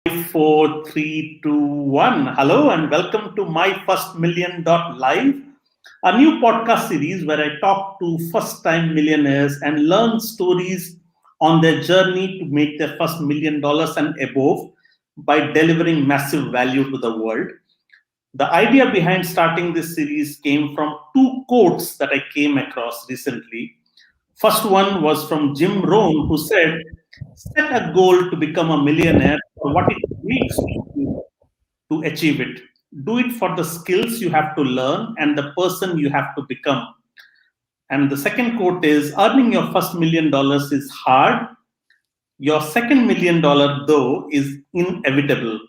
4, 3, 2, 1. Hello and welcome to My First Million Live, a new podcast series where I talk to first time millionaires and learn stories on their journey to make their first $1 million and above by delivering massive value to the world. The idea behind starting this series came from two quotes that I came across recently. First one was from Jim Rohn, who said, set a goal to become a millionaire or what it takes to achieve it. Do it for the skills you have to learn and the person you have to become. And the second quote is, earning your first $1 million is hard. Your second $1 million, though, is inevitable.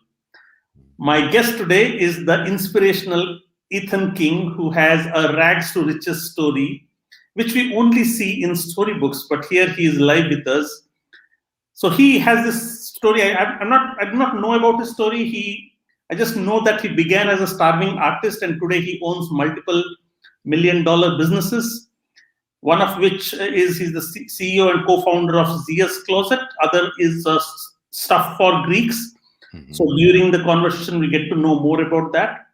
My guest today is the inspirational Ethan King, who has a rags to riches story, which we only see in storybooks, but here he is live with us. So he has this story. I do not know about his story. I just know that he began as a starving artist, and today he owns multiple $1 million businesses. One of which is he's the CEO and co-founder of Zia's Closet. Other is Stuff for Greeks. Mm-hmm. So during the conversation, we get to know more about that.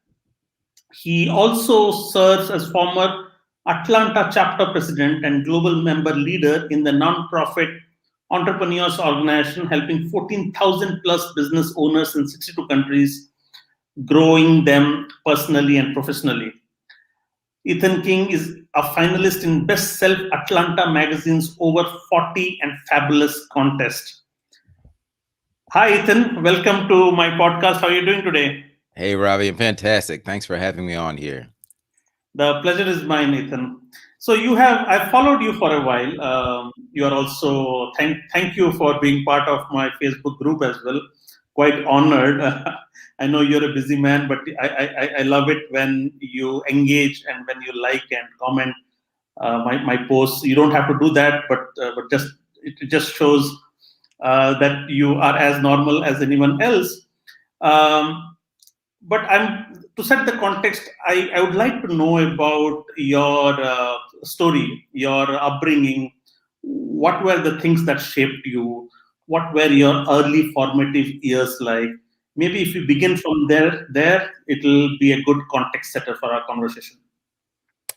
He also serves as former Atlanta chapter president and global member leader in the nonprofit Entrepreneurs Organization, helping 14,000 plus business owners in 62 countries, growing them personally and professionally. Ethan King is a finalist in Best Self Atlanta magazine's over 40 and fabulous contest. Hi, Ethan. Welcome to my podcast. How are you doing today? Hey, Ravi. I'm fantastic. Thanks for having me on here. The pleasure is mine, Ethan. So I followed you for a while. You are also, thank you for being part of my Facebook group as well. Quite honored. I know you're a busy man, but I love it when you engage and when you like and comment my posts. You don't have to do that, but it just shows that you are as normal as anyone else. But to set the context, I would like to know about your story, your upbringing. What were the things that shaped you? What were your early formative years like? Maybe if you begin from there, it'll be a good context setter for our conversation.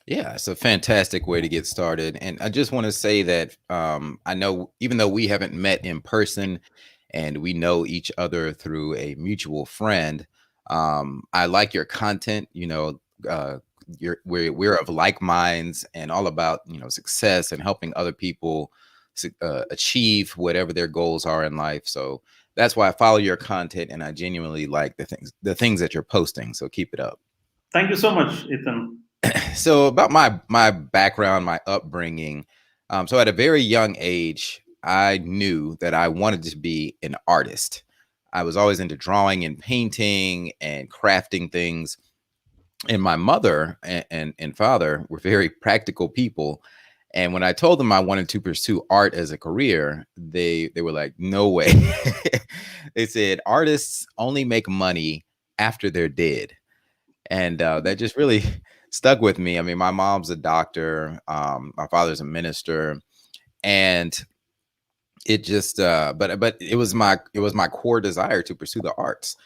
Yeah, it's a fantastic way to get started. And I just want to say that I know, even though we haven't met in person and we know each other through a mutual friend, I like your content. We're of like minds and all about success and helping other people achieve whatever their goals are in life. So that's why I follow your content, and I genuinely like the things that you're posting. So keep it up. Thank you so much, Ethan. So about my background, my upbringing. So at a very young age, I knew that I wanted to be an artist. I was always into drawing and painting and crafting things. And my mother and father were very practical people. And when I told them I wanted to pursue art as a career, they were like, no way. They said, artists only make money after they're dead. And that just really stuck with me. I mean, my mom's a doctor. My father's a minister. And it just but it was my core desire to pursue the arts.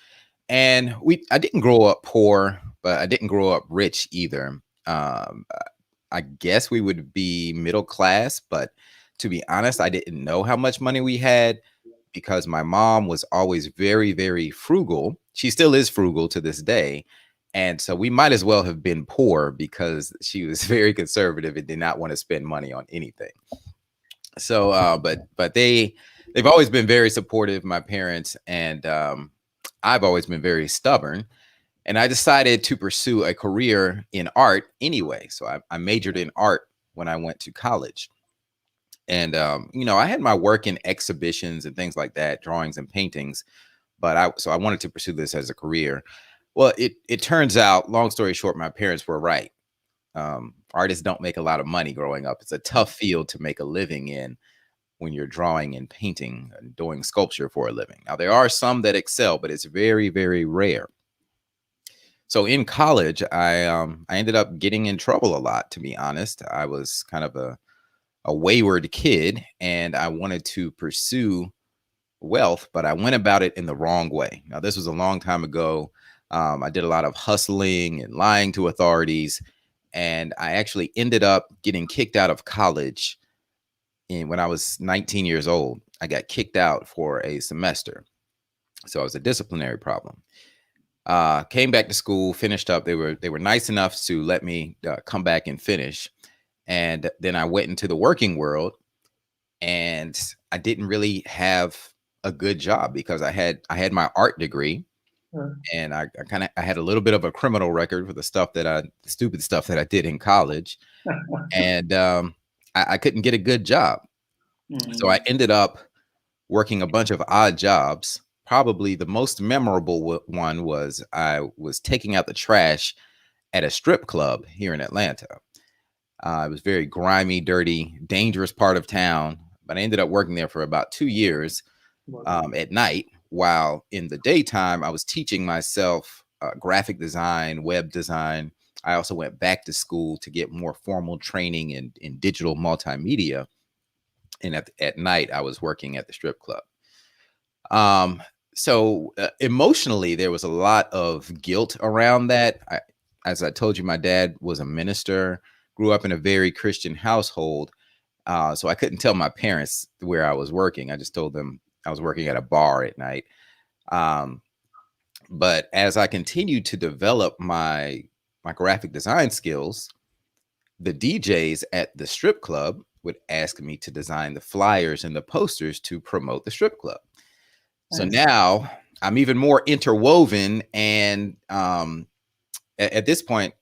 And I didn't grow up poor, but I didn't grow up rich either. I guess we would be middle class, but to be honest, I didn't know how much money we had because my mom was always very, very frugal. She still is frugal to this day. And so we might as well have been poor because she was very conservative and did not want to spend money on anything. So, but they've always been very supportive, my parents, and I've always been very stubborn. And I decided to pursue a career in art anyway. So I majored in art when I went to college. And, I had my work in exhibitions and things like that, drawings and paintings. But I wanted to pursue this as a career. Well, it turns out, long story short, my parents were right. Artists don't make a lot of money growing up. It's a tough field to make a living in when you're drawing and painting and doing sculpture for a living. Now, there are some that excel, but it's very, very rare. So in college, I ended up getting in trouble a lot, to be honest. I was kind of a wayward kid, and I wanted to pursue wealth, but I went about it in the wrong way. Now, this was a long time ago. I did a lot of hustling and lying to authorities, and I actually ended up getting kicked out of college. And when I was 19 years old, I got kicked out for a semester. So it was a disciplinary problem. Came back to school, finished up. They were nice enough to let me come back and finish. And then I went into the working world, and I didn't really have a good job because I had my art degree, and I had a little bit of a criminal record for the stupid stuff that I did in college, and I couldn't get a good job. So I ended up working a bunch of odd jobs. Probably the most memorable one was I was taking out the trash at a strip club here in Atlanta. It was very grimy, dirty, dangerous part of town, but I ended up working there for about 2 years at night, while in the daytime I was teaching myself graphic design, web design. I also went back to school to get more formal training in digital multimedia. And at night I was working at the strip club. So emotionally, there was a lot of guilt around that. As I told you, my dad was a minister, grew up in a very Christian household. So I couldn't tell my parents where I was working. I just told them I was working at a bar at night. But as I continued to develop my graphic design skills, the DJs at the strip club would ask me to design the flyers and the posters to promote the strip club. So now I'm even more interwoven, and at this point,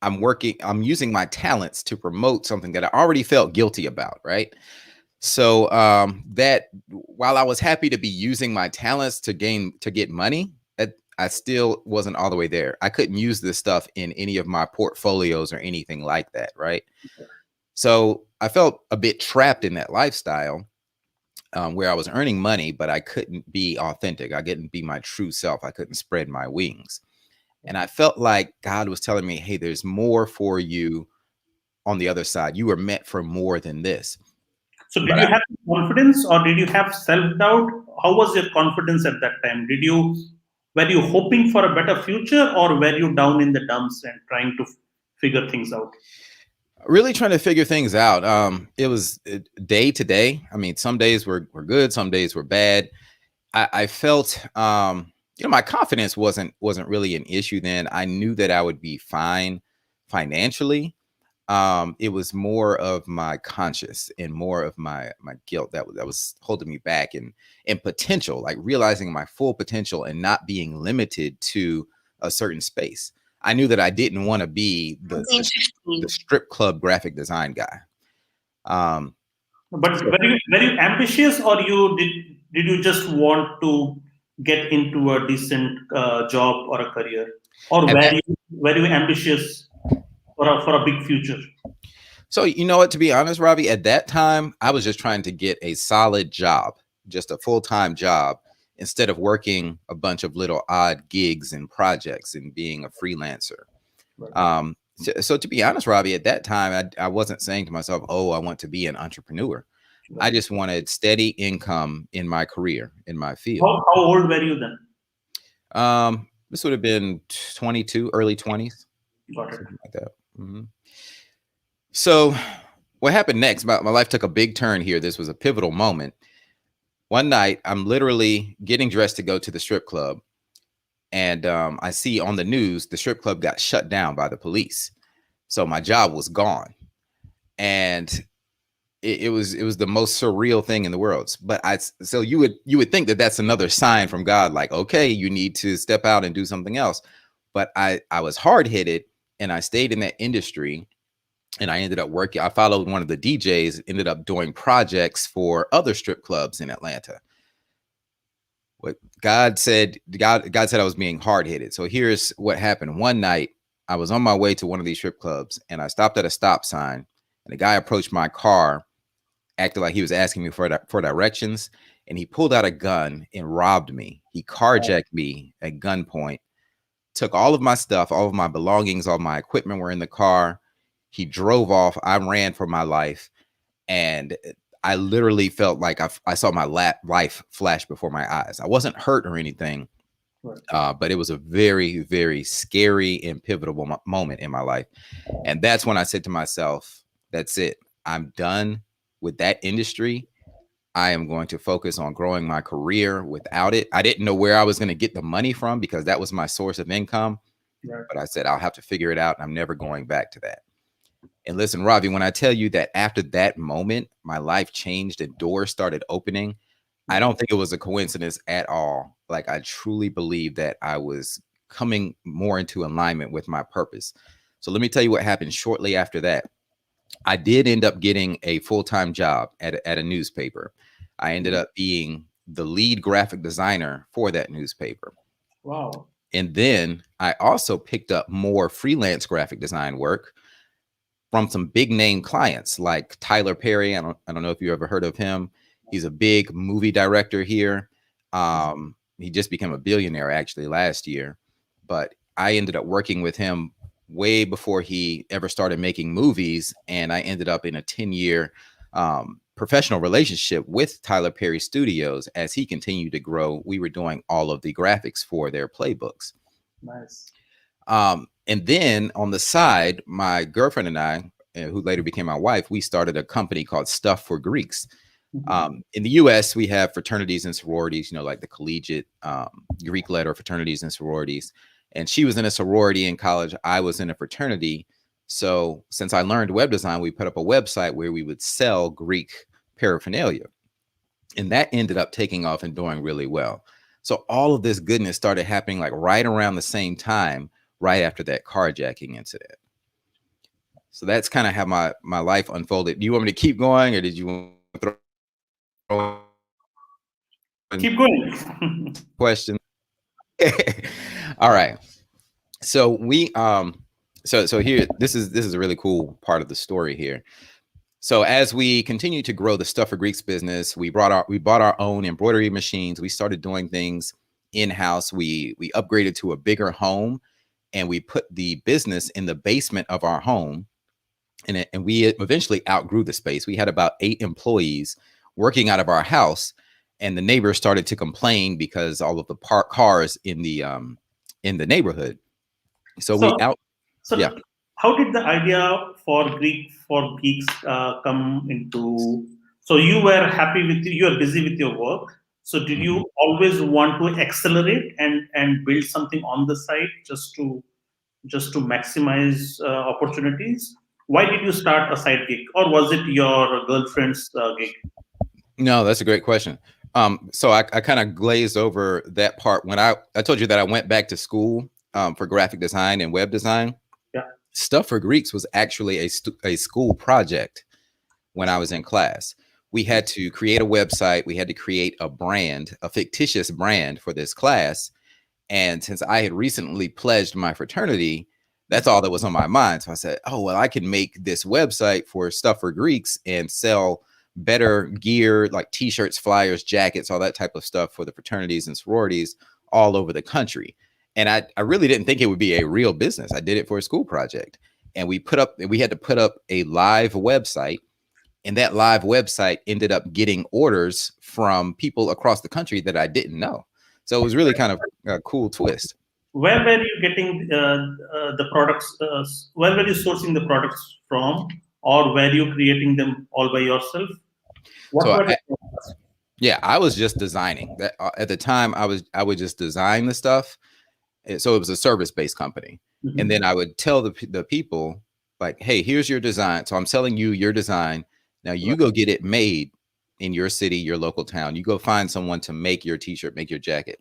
I'm using my talents to promote something that I already felt guilty about, right? So that while I was happy to be using my talents to get money, I still wasn't all the way there. I couldn't use this stuff in any of my portfolios or anything like that, right? So I felt a bit trapped in that lifestyle. Where I was earning money, but I couldn't be authentic. I couldn't be my true self. I couldn't spread my wings. And I felt like God was telling me, hey, there's more for you on the other side. You were meant for more than this. So did you have confidence, or did you have self-doubt? How was your confidence at that time? Were you hoping for a better future, or were you down in the dumps and trying to figure things out? Really trying to figure things out. It was day to day. I mean, some days were good, some days were bad. I felt, my confidence wasn't really an issue then. I knew that I would be fine financially. It was more of my conscience and more of my guilt that was holding me back, and potential, like realizing my full potential and not being limited to a certain space. I knew that I didn't want to be the strip club graphic design guy. But were you ambitious, or did you just want to get into a decent job or a career, or were you ambitious for a big future? So you know what? To be honest, Robbie, at that time, I was just trying to get a solid job, just a full-time job, instead of working a bunch of little odd gigs and projects and being a freelancer. Right. So to be honest, Robbie, at that time, I wasn't saying to myself, oh, I want to be an entrepreneur. I just wanted steady income in my career, in my field. How old were you then? This would have been 22, early 20s. Got it. Something like that. Mm-hmm. So what happened next? My life took a big turn here. This was a pivotal moment. One night, I'm literally getting dressed to go to the strip club. And I see on the news, the strip club got shut down by the police. So my job was gone. And it was the most surreal thing in the world. But so you would think that that's another sign from God, like, okay, you need to step out and do something else. But I was hard-headed, and I stayed in that industry, and I ended up working. I followed one of the DJs, ended up doing projects for other strip clubs in Atlanta. What God said I was being hard-headed. So here's what happened. One night, I was on my way to one of these strip clubs, and I stopped at a stop sign, and a guy approached my car, acted like he was asking me for directions, and he pulled out a gun and robbed me. He carjacked me at gunpoint, took all of my stuff, all of my belongings, all my equipment were in the car. He drove off. I ran for my life, and I literally felt like I saw my life flash before my eyes. I wasn't hurt or anything, Right. but it was a very, very scary and pivotal moment in my life. And that's when I said to myself, that's it. I'm done with that industry. I am going to focus on growing my career without it. I didn't know where I was going to get the money from because that was my source of income. Right. But I said, I'll have to figure it out. I'm never going back to that. And listen, Ravi, when I tell you that after that moment, my life changed and doors started opening, I don't think it was a coincidence at all. Like, I truly believe that I was coming more into alignment with my purpose. So let me tell you what happened shortly after that. I did end up getting a full-time job at a newspaper. I ended up being the lead graphic designer for that newspaper. Wow. And then I also picked up more freelance graphic design work from some big name clients like Tyler Perry. I don't know if you ever heard of him. He's a big movie director here. He just became a billionaire actually last year, but I ended up working with him way before he ever started making movies. And I ended up in a 10-year professional relationship with Tyler Perry Studios. As he continued to grow, we were doing all of the graphics for their playbooks. Nice. And then on the side, my girlfriend and I, who later became my wife, we started a company called Stuff for Greeks. In the US, we have fraternities and sororities, you know, like the collegiate Greek letter fraternities and sororities. And she was in a sorority in college. I was in a fraternity. So since I learned web design, we put up a website where we would sell Greek paraphernalia. And that ended up taking off and doing really well. So all of this goodness started happening like right around the same time, right after that carjacking incident. So that's kind of how my life unfolded. Do you want me to keep going, or did you want to throw in Keep going. questions? All right. So we so here, this is a really cool part of the story here. So as we continue to grow the Stuff for Greeks business, we bought our own embroidery machines. We started doing things in-house. We upgraded to a bigger home, and we put the business in the basement of our home. And we eventually outgrew the space. We had about 8 employees working out of our house, and the neighbors started to complain because all of the parked cars in the neighborhood. So So, so yeah. how did the idea for geeks come into? So you were happy with you were busy with your work. So did Mhm. you always want to accelerate and build something on the side just to maximize opportunities? Why did you start a side gig, or was it your girlfriend's gig? No, that's a great question. So I kind of glazed over that part when I told you that I went back to school for graphic design and web design. Yeah. Stuff for Greeks was actually a school project when I was in class. We had to create a website. We had to create a brand, a fictitious brand for this class. And since I had recently pledged my fraternity, that's all that was on my mind. So I said, oh, well, I can make this website for Stuff for Greeks and sell better gear like t-shirts, flyers, jackets, all that type of stuff for the fraternities and sororities all over the country. And I really didn't think it would be a real business. I did it for a school project. And we had to put up a live website. And that live website ended up getting orders from people across the country that I didn't know. So it was really kind of a cool twist. Where were you getting the products? Where were you sourcing the products from, or were you creating them all by yourself? What So were the products? yeah, I was just designing that at the time. I would just design the stuff. So it was a service-based company. And then I would tell the people like, hey, here's your design. So I'm selling you your design. Now you go get it made in your city, your local town. You go find someone to make your t-shirt, make your jacket.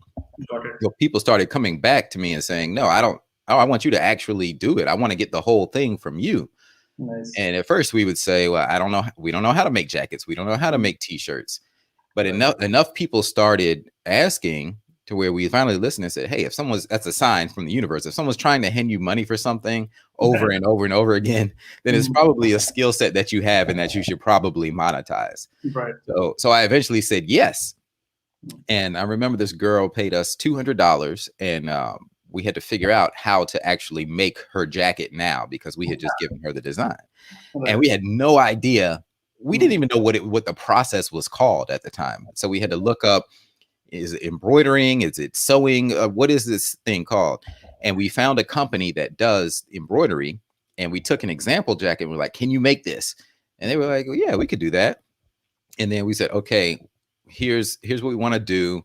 Got it. So people started coming back to me and saying, no, I don't. Oh, I want you to actually do it. I want to get the whole thing from you. Nice. And at first we would say, well, I don't know. We don't know how to make jackets. We don't know how to make t-shirts. But enough people started asking to where we finally listened and said, hey, if someone's, that's a sign from the universe. If someone's trying to hand you money for something over and over and over again, then it's probably a skill set that you have and that you should probably monetize. Right. So I eventually said yes. And I remember this girl paid us $200, and we had to figure out how to actually make her jacket now because we had just given her the design. Right. And we had no idea we didn't even know what the process was called at the time. So we had to look up, is it embroidering? Is it sewing? What is this thing called? And we found a company that does embroidery. And we took an example jacket and we're like, can you make this? And they were like, well, yeah, we could do that. And then we said, okay, here's what we want to do.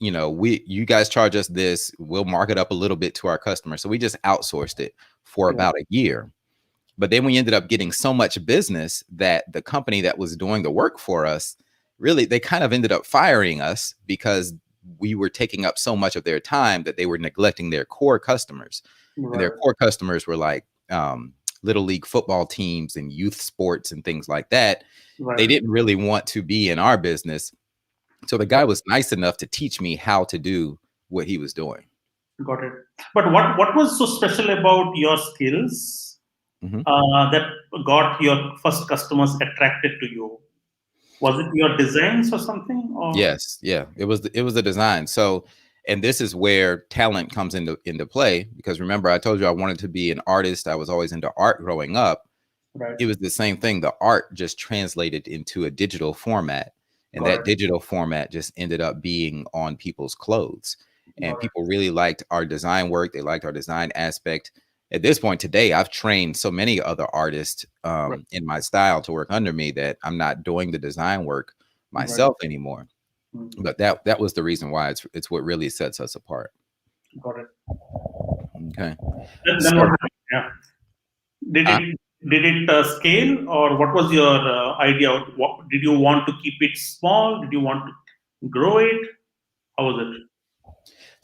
You guys charge us this, we'll mark it up a little bit to our customers. So we just outsourced it for about a year. But then we ended up getting so much business that the company that was doing the work for us, really, they kind of ended up firing us because we were taking up so much of their time that they were neglecting their core customers. And their core customers were like little league football teams and youth sports and things like that. They didn't really want to be in our business. So the guy was nice enough to teach me how to do what he was doing. Got it. But what was so special about your skills that got your first customers attracted to you? Was it your designs or something? Or? Yes, yeah, it was the design. So, and this is where talent comes into play, because remember, I told you I wanted to be an artist. I was always into art growing up. It was the same thing. The art just translated into a digital format. And that digital format just ended up being on people's clothes. And people really liked our design work. They liked our design aspect. At this point today, I've trained so many other artists in my style to work under me that I'm not doing the design work myself anymore. But that was the reason why it's what really sets us apart. Got it. Okay. Then what happened? Yeah. Did it scale, or what was your idea? What did you want to keep it small? Did you want to grow it? How was it?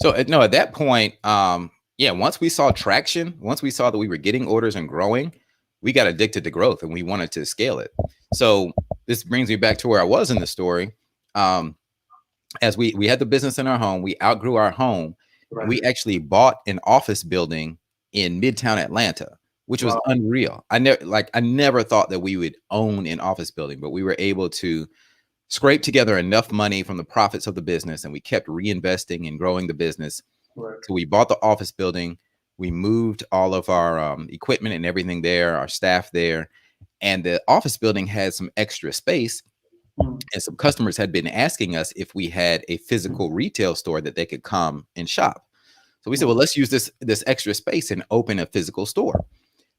So no, at that point, once we saw traction, once we saw that we were getting orders and growing, we got addicted to growth and we wanted to scale it. So this brings me back to where I was in the story. As we had the business in our home, we outgrew our home. And we actually bought an office building in Midtown Atlanta, which was unreal. I never thought that we would own an office building, but we were able to scrape together enough money from the profits of the business, and we kept reinvesting and growing the business. So we bought the office building. We moved all of our equipment and everything there, our staff there, and the office building had some extra space. And some customers had been asking us if we had a physical retail store that they could come and shop. So we said, well, let's use this extra space and open a physical store.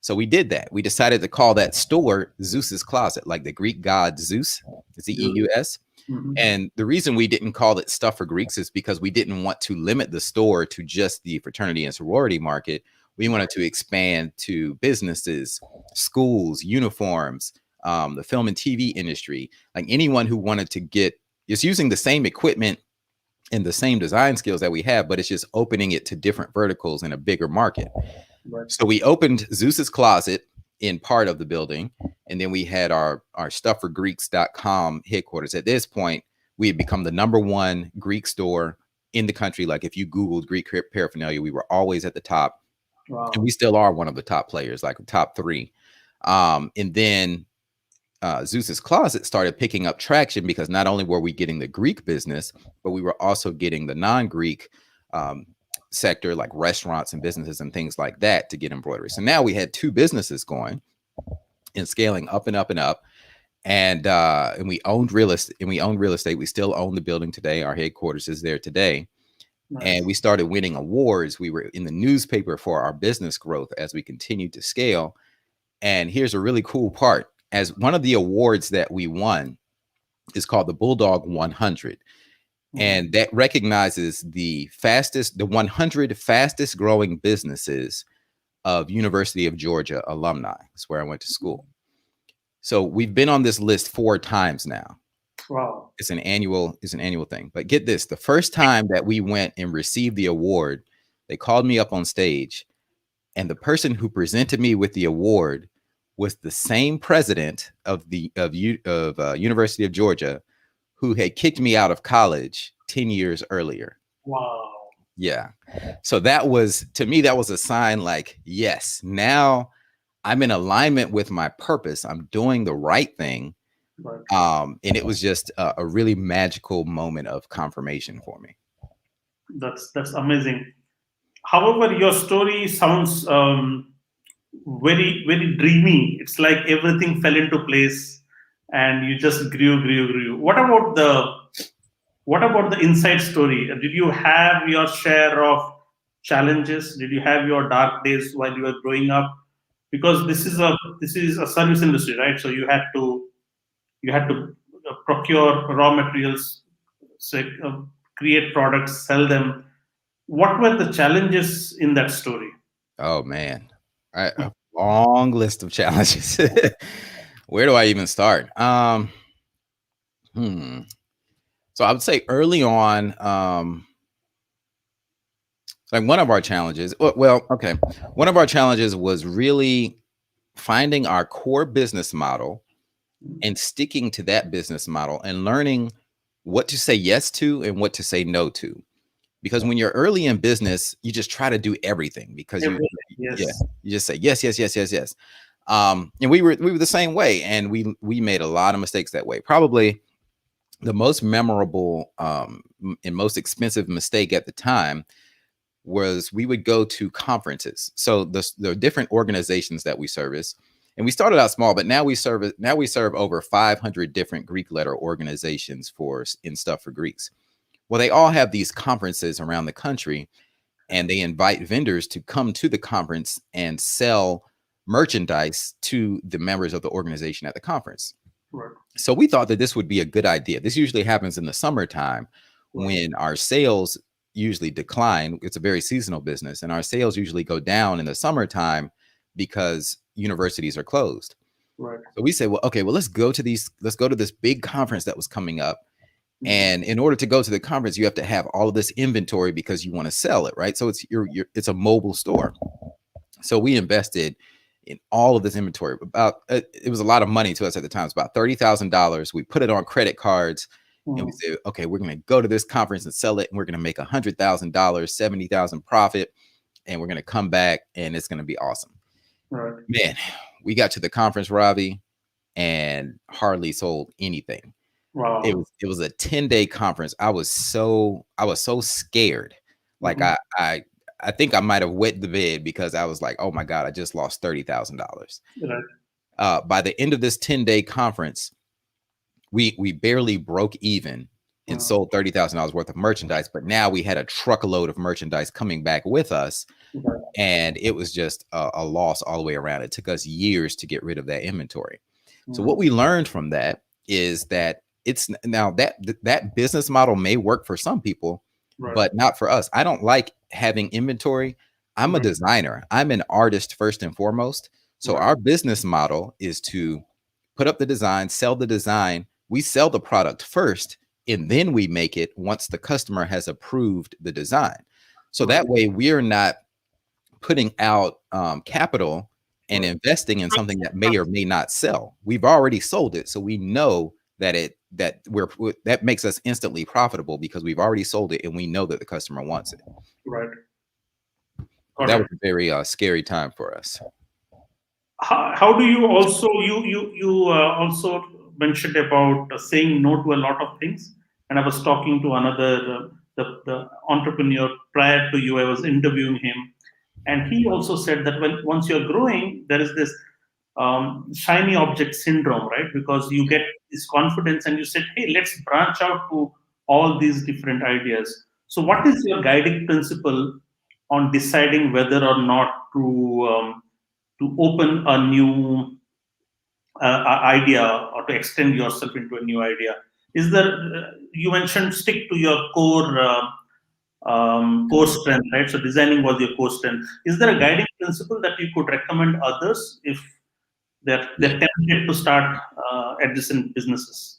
So we did that. We decided to call that store Zeus's Closet, like the Greek god Zeus, Zeus. And the reason we didn't call it Stuff for Greeks is because we didn't want to limit the store to just the fraternity and sorority market. We wanted to expand to businesses, schools, uniforms, the film and TV industry, like anyone who wanted to get, is using the same equipment and the same design skills that we have, but it's just opening it to different verticals in a bigger market. So we opened Zeus's Closet in part of the building, and then we had our StuffForGreeks.com headquarters. At this point, we had become the #1 Greek store in the country. Like if you Googled Greek paraphernalia, we were always at the top. And we still are one of the top players, like the top 3. And then Zeus's Closet started picking up traction because not only were we getting the Greek business, but we were also getting the non-Greek sector, like restaurants and businesses and things like that, to get embroidery. So now we had 2 businesses going and scaling up and up and up. And we owned real estate. We still own the building today. Our headquarters is there today. Nice. And we started winning awards. We were in the newspaper for our business growth as we continued to scale. And here's a really cool part. As one of the awards that we won is called the Bulldog 100. And that recognizes the 100 fastest growing businesses of University of Georgia alumni. That's where I went to school. So we've been on this list 4 times now. Wow. It's an annual thing. But get this, the first time that we went and received the award, they called me up on stage, and the person who presented me with the award was the same president of University of Georgia who had kicked me out of college 10 years earlier. Wow. Yeah. So that was, to me, that was a sign like, yes, now I'm in alignment with my purpose. I'm doing the right thing. Right. And it was just a really magical moment of confirmation for me. That's amazing. However, your story sounds very, very dreamy. It's like everything fell into place and you just grew. What about the inside story? Did you have your share of challenges? Did you have your dark days while you were growing up? Because this is a service industry, right? So you had to procure raw materials, so, create products, sell them. What were the challenges in that story? Oh man, a long list of challenges. Where do I even start? Hmm. So I would say early on, like one of our challenges. Well, okay, one of our challenges was really finding our core business model and sticking to that business model and learning what to say yes to and what to say no to. Because when you're early in business, you just try to do everything because Everything, yeah, yes. you just say yes, yes, yes, yes, yes. And we were the same way, and we made a lot of mistakes that way. Probably the most memorable and most expensive mistake at the time was we would go to conferences. So the different organizations that we service, and we started out small, but now we serve over 500 different Greek letter organizations in stuff for Greeks. Well, they all have these conferences around the country, and they invite vendors to come to the conference and sell merchandise to the members of the organization at the conference. Right. So we thought that this would be a good idea. This usually happens in the summertime Right. when our sales usually decline. It's a very seasonal business, and our sales usually go down in the summertime because universities are closed. Right. So we said, well, okay, well, let's go to this big conference that was coming up. And in order to go to the conference, you have to have all of this inventory because you want to sell it, right? So it's a mobile store. So we invested in all of this inventory. It was a lot of money to us at the time. It's about $30,000. We put it on credit cards, and we said, okay, we're going to go to this conference and sell it, and we're going to make $100,000, 70,000 profit, and we're going to come back, and it's going to be awesome. Right. Man, we got to the conference, Ravi, and hardly sold anything. Wow. It was a 10-day conference. I was so scared. Like I think I might have wet the bed because I was like, oh my God, I just lost $30,000. Right. By the end of this 10-day conference, we barely broke even and sold $30,000 worth of merchandise. But now we had a truckload of merchandise coming back with us. Right. And it was just a loss all the way around. It took us years to get rid of that inventory. So what we learned from that is that it's now that business model may work for some people, Right. but not for us. I don't like having inventory. I'm a Right. designer. I'm an artist first and foremost. So Right. our business model is to put up the design, sell the design. We sell the product first, and then we make it once the customer has approved the design. So that way we're not putting out capital and investing in something that may or may not sell. We've already sold it, so we know that that makes us instantly profitable because we've already sold it and we know that the customer wants it. Right. That was a very scary time for us. How do you also also mentioned about saying no to a lot of things, and I was talking to another the entrepreneur prior to you. I was interviewing him, and he also said that once you're growing, there is this shiny object syndrome, right? Because you get this confidence and you said, hey, let's branch out to all these different ideas. So what is your guiding principle on deciding whether or not to open a new idea or to extend yourself into a new idea? Is there you mentioned stick to your core strength, right? So designing was your core strength. Is there a guiding principle that you could recommend others if they're tempted to start adjacent businesses?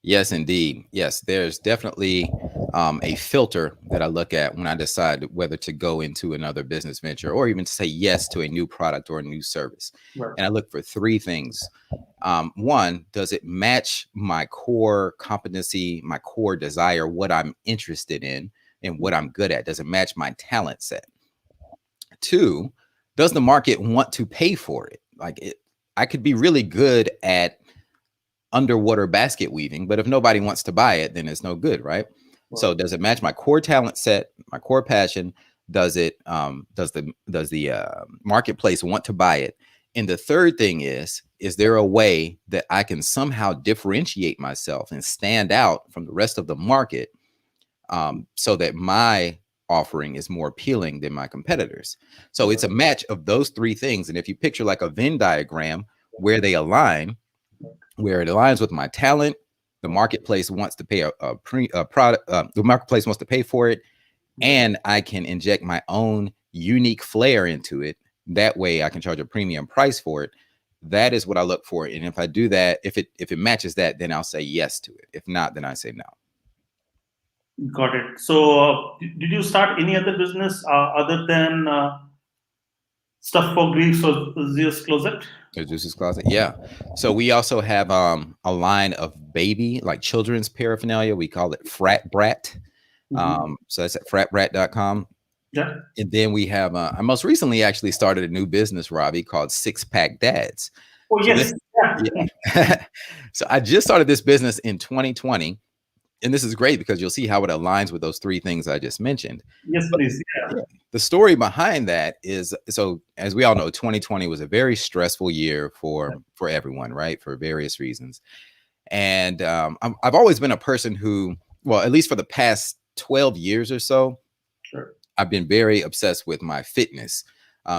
Yes, indeed. Yes, there's definitely a filter that I look at when I decide whether to go into another business venture or even to say yes to a new product or a new service. Right. And I look for three things. One, does it match my core competency, my core desire, what I'm interested in and what I'm good at? Does it match my talent set? Two, does the market want to pay for it? I could be really good at underwater basket weaving, but if nobody wants to buy it, then it's no good, right? So does it match my core talent set, my core passion? Does the marketplace want to buy it? And the third thing is is there a way that I can somehow differentiate myself and stand out from the rest of the market, so that my offering is more appealing than my competitors? So it's a match of those three things. And if you picture like a Venn diagram where they align, where it aligns with my talent, the marketplace wants to pay a product, the marketplace wants to pay for it, and I can inject my own unique flair into it. That way I can charge a premium price for it. That is what I look for. And if I do that, if it matches that, then I'll say yes to it. If not, then I say no. Got it. So, did you start any other business other than stuff for Greeks or Zeus Closet? Zeus's Closet. Yeah. So we also have a line of baby, like children's paraphernalia. We call it Frat Brat. So that's at fratbrat.com. Yeah. And then we have, I most recently actually started a new business, Robbie, called Six Pack Dads. Oh, So yes. yeah. So I just started this business in 2020. And this is great because you'll see how it aligns with those three things I just mentioned. Yes, please. Yeah. The story behind that is, so as we all know, 2020 was a very stressful year for everyone, right? For various reasons. And I've always been a person who, well, at least for the past 12 years or so, Sure. I've been very obsessed with my fitness.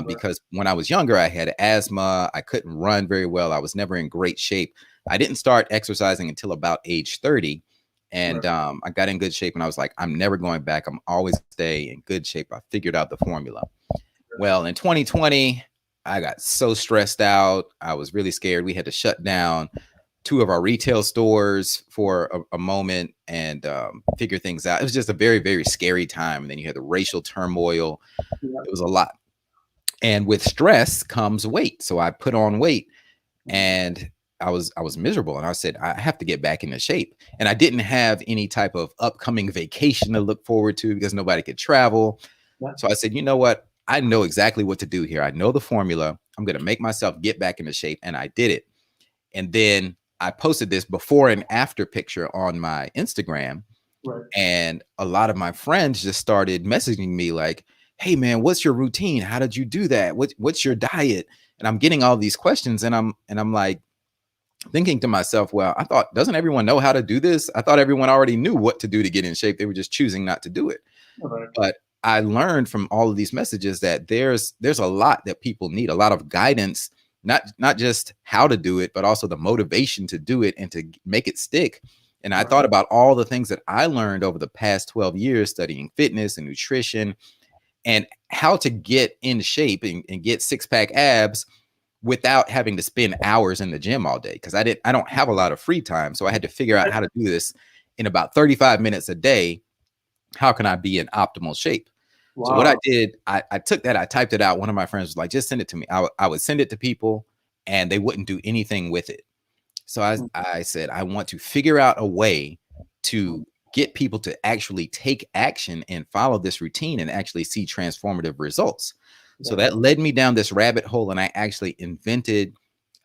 Because when I was younger, I had asthma. I couldn't run very well. I was never in great shape. I didn't start exercising until about age 30. And I got in good shape and I was like, I'm never going back. I'm always stay in good shape. I figured out the formula. Well, in 2020, I got so stressed out. I was really scared. We had to shut down 2 of our retail stores for a moment and figure things out. It was just a very, very scary time. And then you had the racial turmoil. It was a lot. And with stress comes weight. So I put on weight and I was miserable. And I said, I have to get back into shape. And I didn't have any type of upcoming vacation to look forward to because nobody could travel. So I said, you know what? I know exactly what to do here. I know the formula. I'm going to make myself get back into shape. And I did it. And then I posted this before and after picture on my Instagram. And a lot of my friends just started messaging me like, hey man, what's your routine? How did you do that? What's your diet? And I'm getting all these questions and I'm like thinking to myself, well, I thought, doesn't everyone know how to do this? I thought everyone already knew what to do to get in shape. They were just choosing not to do it. But I learned from all of these messages that there's a lot that people need, a lot of guidance, not just how to do it, but also the motivation to do it and to make it stick. And I thought about all the things that I learned over the past 12 years studying fitness and nutrition and how to get in shape and get six-pack abs without having to spend hours in the gym all day. Because I don't have a lot of free time. So I had to figure out how to do this in about 35 minutes a day. How can I be in optimal shape? Wow. So what I did, I took that, I typed it out. One of my friends was like, just send it to me. I would send it to people and they wouldn't do anything with it. So I said, I want to figure out a way to get people to actually take action and follow this routine and actually see transformative results. So that led me down this rabbit hole. And I actually invented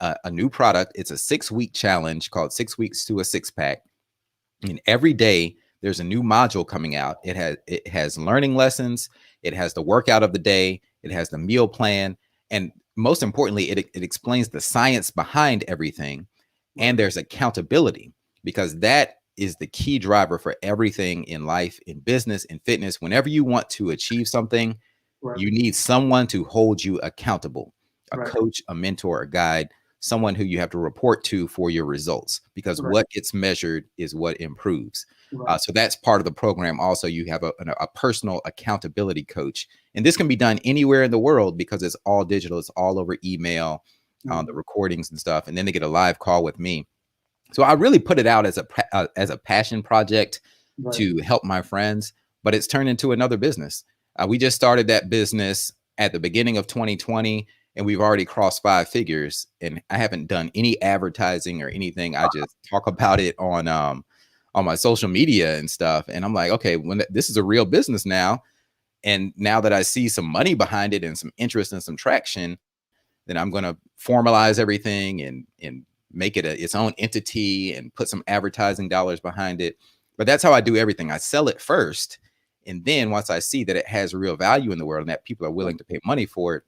a new product. It's a 6-week challenge called 6 Weeks to a Six-Pack. And every day there's a new module coming out. It has learning lessons. It has the workout of the day. It has the meal plan. And most importantly, it explains the science behind everything. And there's accountability, because that is the key driver for everything in life, in business, in fitness. Whenever you want to achieve something, you need someone to hold you accountable, a coach, a mentor, a guide, someone who you have to report to for your results, because what gets measured is what improves. So that's part of the program. Also, you have a personal accountability coach, and this can be done anywhere in the world because it's all digital. It's all over email, the recordings and stuff. And then they get a live call with me. So I really put it out as a passion project to help my friends, but it's turned into another business. We just started that business at the beginning of 2020, and we've already crossed 5 figures. And I haven't done any advertising or anything. I just talk about it on my social media and stuff. And I'm like, okay, this is a real business now. And now that I see some money behind it and some interest and some traction, then I'm going to formalize everything and make it its own entity and put some advertising dollars behind it. But that's how I do everything. I sell it first. And then once I see that it has real value in the world and that people are willing to pay money for it,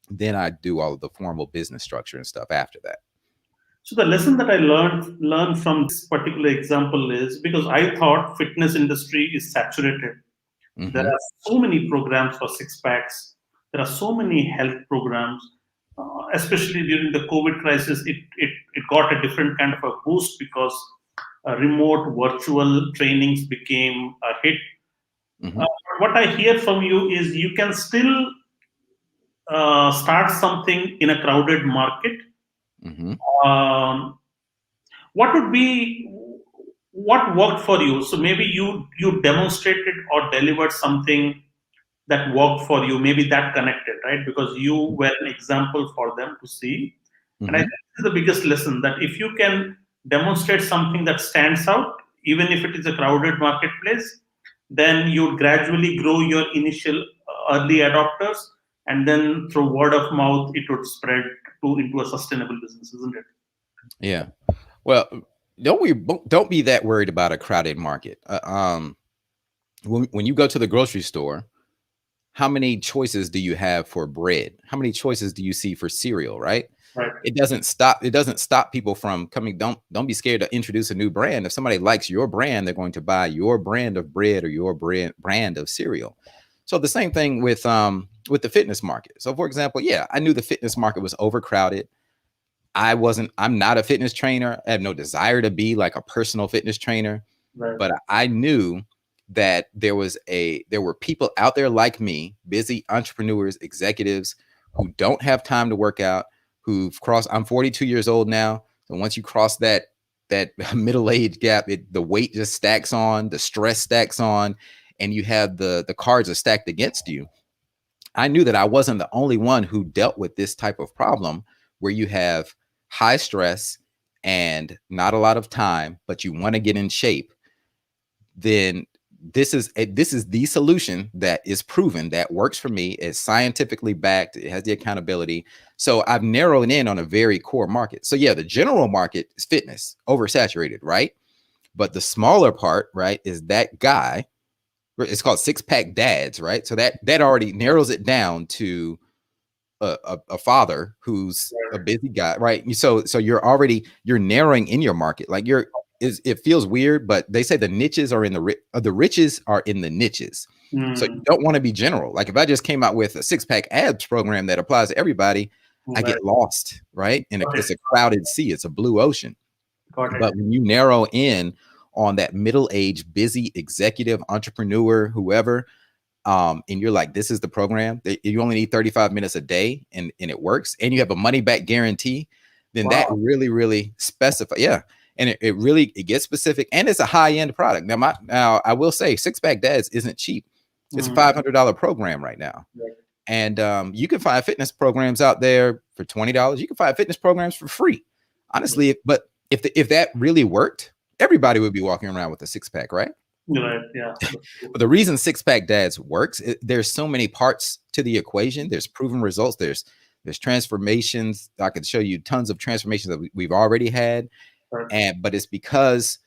then I do all of the formal business structure and stuff after that. So the lesson that I learned from this particular example is, because I thought fitness industry is saturated. There Hmm. are so many programs for six packs. There are so many health programs, especially during the COVID crisis. It got a different kind of a boost because remote virtual trainings became a hit. Uh, Hmm. what I hear from you is you can still start something in a crowded market. Hmm. Um, what would be what worked for you? So maybe you demonstrated or delivered something that worked for you, maybe that connected, right? Because you were an example for them to see. And I Hmm. think this is the biggest lesson, that if you can demonstrate something that stands out, even if it is a crowded marketplace, then you gradually grow your initial early adopters, and then through word of mouth, it would spread into a sustainable business, isn't it? Yeah. Well, don't be that worried about a crowded market. When you go to the grocery store, how many choices do you have for bread? How many choices do you see for cereal, right? Right. It doesn't stop people from coming. Don't be scared to introduce a new brand. If somebody likes your brand, they're going to buy your brand of bread or your brand of cereal. So the same thing with the fitness market. So for example, yeah, I knew the fitness market was overcrowded. I'm not a fitness trainer. I have no desire to be like a personal fitness trainer, Right. but I knew that there were people out there like me, busy entrepreneurs, executives who don't have time to work out, I'm 42 years old now. So once you cross that middle age gap, the weight just stacks on, the stress stacks on, and you have the cards are stacked against you. I knew that I wasn't the only one who dealt with this type of problem where you have high stress and not a lot of time, but you want to get in shape. Then this is the solution that is proven, that works for me, is scientifically backed, it has the accountability. So I've narrowed in on a very core market. So yeah, the general market is fitness, oversaturated, right? But the smaller part, right, is that guy. It's called six pack dads, right? So that already narrows it down to a father who's a busy guy, right? So you're narrowing in your market. Like it feels weird, but they say the niches are in the riches are in the niches. So you Mm, don't want to be general. Like if I just came out with a six pack abs program that applies to everybody, I right. get lost, right? And Got it. it's a crowded sea. It's a blue ocean. Got it. But when you narrow in on that middle-aged, busy executive, entrepreneur, whoever, and you're like, this is the program, you only need 35 minutes a day and it works, and you have a money back guarantee, then that Wow. really, really specify. Yeah. And it gets specific, and it's a high-end product. Now I will say Six Pack Dads isn't cheap. It's a Mm, $500 program right now. right. And you can find fitness programs out there for $20. You can find fitness programs for free, honestly. But if that really worked, everybody would be walking around with a six pack, right? Right. Yeah. But the reason Six Pack Dads works, there's so many parts to the equation. There's proven results. There's transformations. I could show you tons of transformations that we've already had, Right. but it's because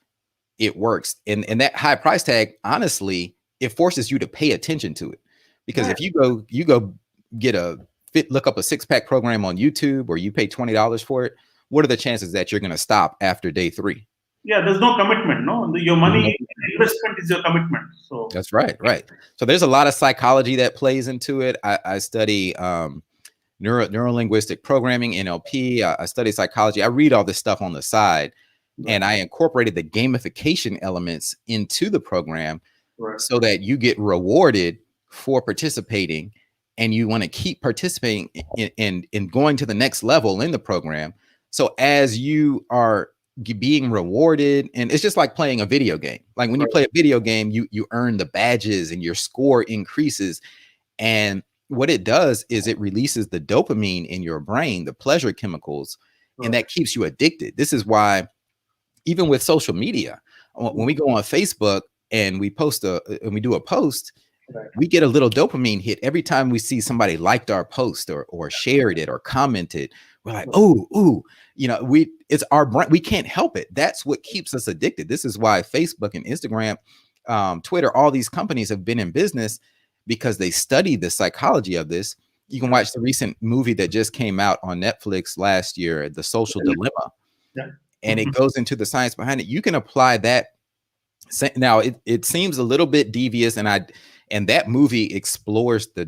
it works. And that high price tag, honestly, it forces you to pay attention to it. Because Right. if you go get look up a six pack program on YouTube, or you pay $20 for it, what are the chances that you're going to stop after day 3? Yeah. There's no commitment. No, your There's money no. investment is your commitment. So. That's right, right. So there's a lot of psychology that plays into it. I study neuro-linguistic programming, NLP. I study psychology. I read all this stuff on the side, Right. and I incorporated the gamification elements into the program Right. so that you get rewarded for participating, and you want to keep participating in going to the next level in the program. So as you are being rewarded, and it's just like playing a video game. Like when you Right. play a video game, you earn the badges and your score increases. And what it does is it releases the dopamine in your brain, the pleasure chemicals, and Right. that keeps you addicted. This is why even with social media, when we go on Facebook and we do a post, Right. we get a little dopamine hit every time we see somebody liked our post or shared it or commented. We're like, oh, ooh, it's our brain. We can't help it. That's what keeps us addicted. This is why Facebook and Instagram, Twitter, all these companies have been in business, because they study the psychology of this. You can watch the recent movie that just came out on Netflix last year, The Social Dilemma. Yeah. and it goes into the science behind it. You can apply that. Now it seems a little bit devious, and that movie explores the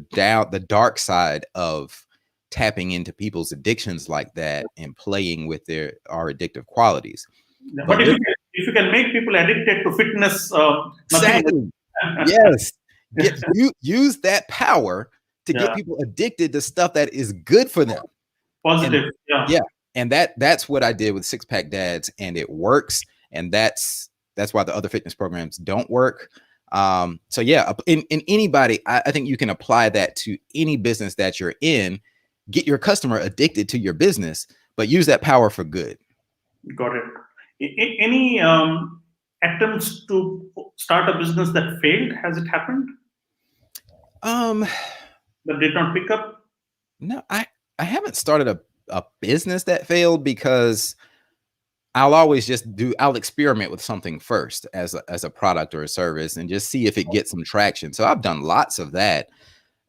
dark side of tapping into people's addictions like that and playing with our addictive qualities. Yeah. But But if you can make people addicted to fitness, nothing. exactly, yes, use that power to get Yeah. people addicted to stuff that is good for them. And Positive. Yeah. yeah, and that's what I did with Six Pack Dads, and it works. And that's why the other fitness programs don't work. So yeah, in anybody, I think you can apply that to any business that you're in. Get your customer addicted to your business, but use that power for good. Got it. Any attempts to start a business that failed? Has it happened? Um, That did not pick up? no, I haven't started a business that failed, because I'll experiment with something first as a product or a service and just see if it gets some traction. So I've done lots of that.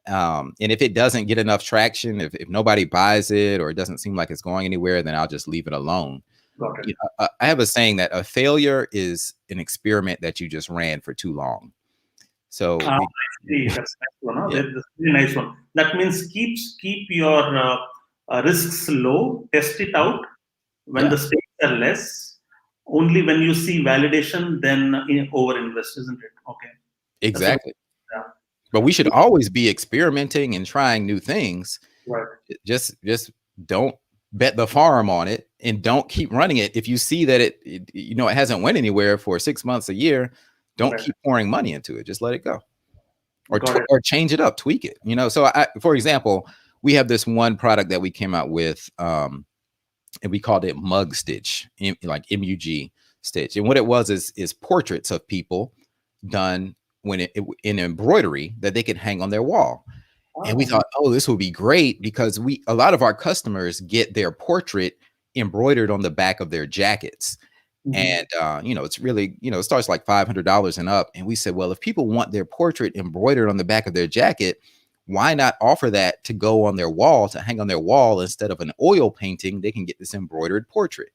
And if it doesn't get enough traction, if nobody buys it or it doesn't seem like it's going anywhere, then I'll just leave it alone. Got it. You know, I have a saying that a failure is an experiment that you just ran for too long. So I see. That's a nice one. Huh? yeah, That's a really nice one. That means keep your risks low. Test it out when yeah, the stakes are less. Only when you see validation, then over invest, isn't it? Okay. That's a exactly. yeah. But we should always be experimenting and trying new things. Right. Just don't bet the farm on it, and don't keep running it. If you see that it hasn't went anywhere for 6 months, a year, don't Right. keep pouring money into it. Just let it go, or Got it. or change it up, tweak it. So for example, we have this one product that we came out with, and we called it Mug Stitch, like MUG Stitch. And what it was is portraits of people done in embroidery that they could hang on their wall. And we thought, oh, this would be great, because a lot of our customers get their portrait embroidered on the back of their jackets. Mhm. And it's really, it starts like $500 and up. And we said, well, if people want their portrait embroidered on the back of their jacket, why not offer that to go on their wall, to hang on their wall? Instead of an oil painting, they can get this embroidered portrait.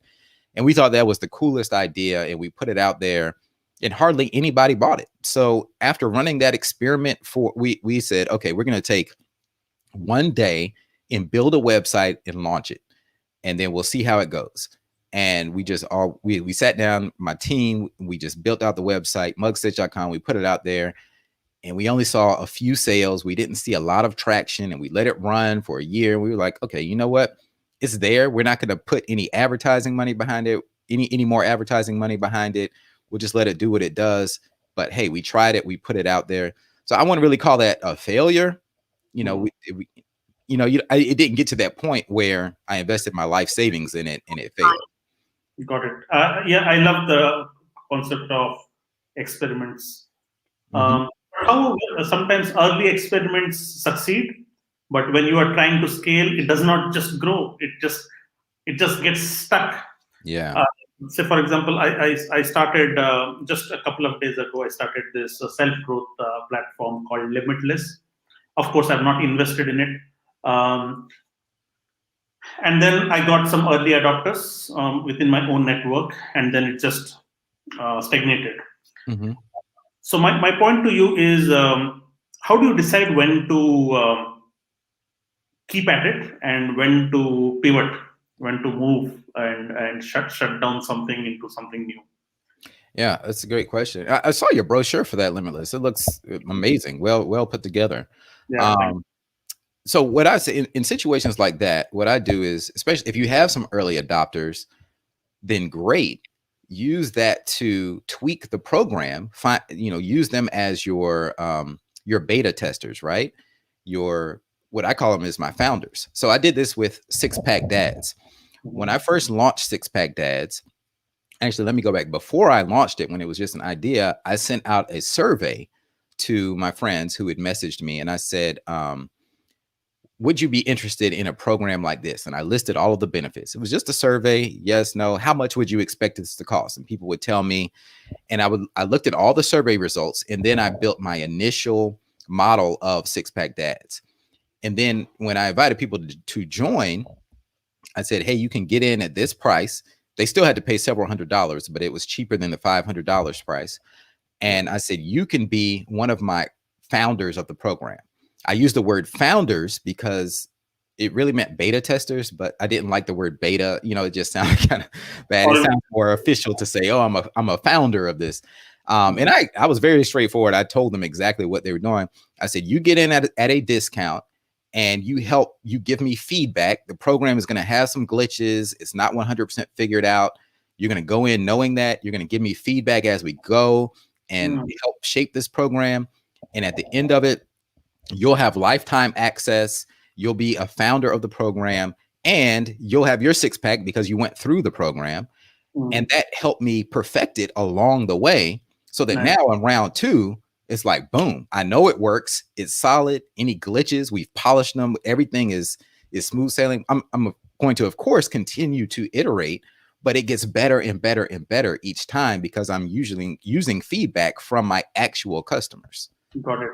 And we thought that was the coolest idea, and we put it out there, and hardly anybody bought it. So after running that experiment, we said, okay, we're going to take one day and build a website and launch it, and then we'll see how it goes. And we sat down, my team, we just built out the website, mugstitch.com. We put it out there, and we only saw a few sales. We didn't see a lot of traction, and we let it run for a year. We were like, okay, you know what? It's there. We're not going to put any advertising money behind it, any more advertising money behind it. We'll just let it do what it does. But hey, we tried it. We put it out there. So I wouldn't really call that a failure. It didn't get to that point where I invested my life savings in it and it failed. Got it. Yeah, I love the concept of experiments. Mhm. How sometimes early experiments succeed, but when you are trying to scale, it does not just grow. It just gets stuck. Yeah. Uh, Say, for example, I started just a couple of days ago. I started this self growth platform called Limitless. Of course, I've not invested in it. Um, and then I got some early adopters within my own network, and then it just stagnated. Mhm. So my point to you is, how do you decide when to keep at it and when to pivot, when to move and shut down something into something new? Yeah, that's a great question. I saw your brochure for that Limitless. It looks amazing. Well put together. Yeah, thank Um, so what I say in situations like that, what I do is, especially if you have some early adopters, then great. Use that to tweak the program. Use them as your beta testers, right? What I call them is my founders. So I did this with Six Pack Dads. When I first launched Six Pack Dads, actually, let me go back. Before I launched it, when it was just an idea, I sent out a survey to my friends who had messaged me, and I said, would you be interested in a program like this? And I listed all of the benefits. It was just a survey. Yes, no. How much would you expect this to cost? And people would tell me, and I looked at all the survey results, and then I built my initial model of Six Pack Dads. And then when I invited people to join, I said, hey, you can get in at this price. They still had to pay several $100s, but it was cheaper than the $500 price. And I said, you can be one of my founders of the program. I use the word founders because it really meant beta testers, but I didn't like the word beta. You know, it just sounded kind of bad. It Or sounds more official to say, oh, I'm a founder of this. And I was very straightforward. I told them exactly what they were doing. I said, you get in at a discount and you give me feedback. The program is going to have some glitches. It's not 100% figured out. You're going to go in knowing that. You're going to give me feedback as we go and help shape this program. And at the end of it, you'll have lifetime access. You'll be a founder of the program and you'll have your six pack because you went through the program. And that helped me perfect it along the way so that now in round 2, it's like, boom, I know it works. It's solid. Any glitches, we've polished them. Everything is smooth sailing. I'm going to, of course, continue to iterate, but it gets better and better and better each time because I'm usually using feedback from my actual customers. got it.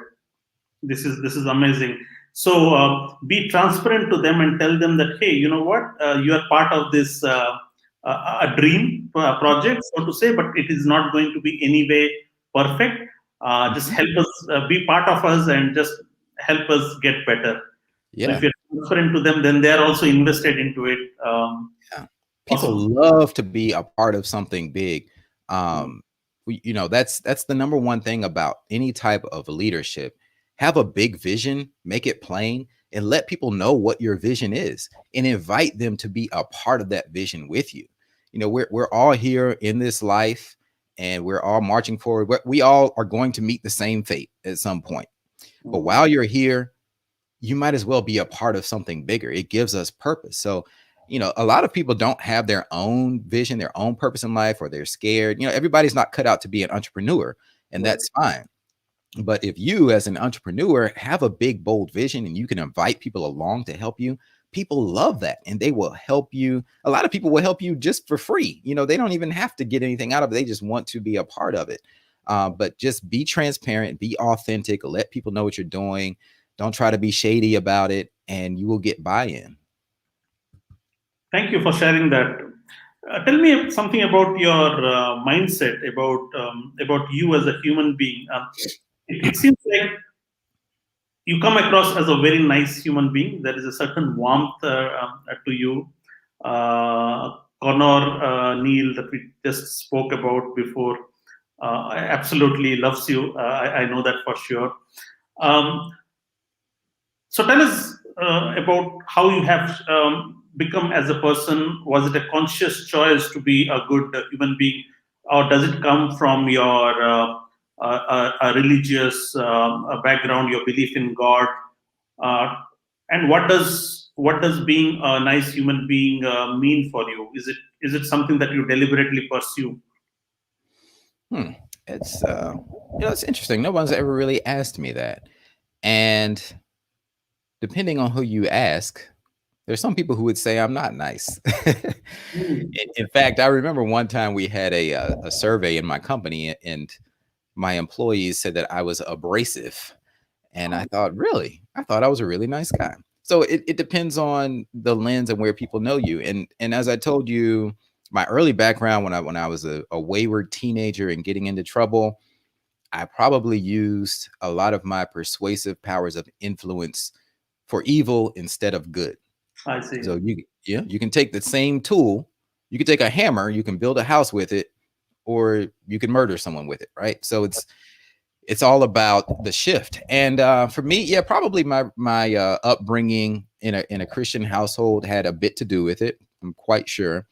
This is amazing. So be transparent to them and tell them that, hey, you know what, you are part of this a dream project, so to say, but it is not going to be anyway perfect. Just help us, be part of us, and just help us get better. So if Yeah. you're transparent to them, then they are also invested into it. Yeah. People Awesome. love to be a part of something big. You know, that's the number one thing about any type of leadership. Have a big vision, make it plain, and let people know what your vision is and invite them to be a part of that vision with you. You know, we're all here in this life and we're all marching forward. We all are going to meet the same fate at some point. But while you're here, you might as well be a part of something bigger. It gives us purpose. So, you know, a lot of people don't have their own vision, their own purpose in life, or they're scared. You know, everybody's not cut out to be an entrepreneur, and that's fine. But if you as an entrepreneur have a big, bold vision and you can invite people along to help you, people love that and they will help you. A lot of people will help you just for free. You know, they don't even have to get anything out of it. They just want to be a part of it. But just be transparent, be authentic, let people know what you're doing. Don't try to be shady about it, and you will get buy-in. Thank you for sharing that. Tell me something about your mindset, about you as a human being. It seems like you come across as a very nice human being. There is a certain warmth to you. Connor Neil, that we just spoke about before, absolutely loves you. I know that for sure. Um, so tell us about how you have become as a person. Was it a conscious choice to be a good human being, or does it come from your a religious background, your belief in God? Uh, and what does being a nice human being mean for you? Is it something that you deliberately pursue? Hmm. It's you know, it's interesting. No one's ever really asked me that. And depending on who you ask, there's some people who would say I'm not nice. In fact, I remember one time we had a survey in my company, and my employees said that I was abrasive. And I thought, really? I thought I was a really nice guy. So it depends on the lens and where people know you. And as I told you, my early background when I was a wayward teenager and getting into trouble, I probably used a lot of my persuasive powers of influence for evil instead of good. I see. So you can take the same tool, you can take a hammer, you can build a house with it, or you can murder someone with it, right? So it's all about the shift. And for me, yeah, probably my upbringing in a Christian household had a bit to do with it. I'm quite sure,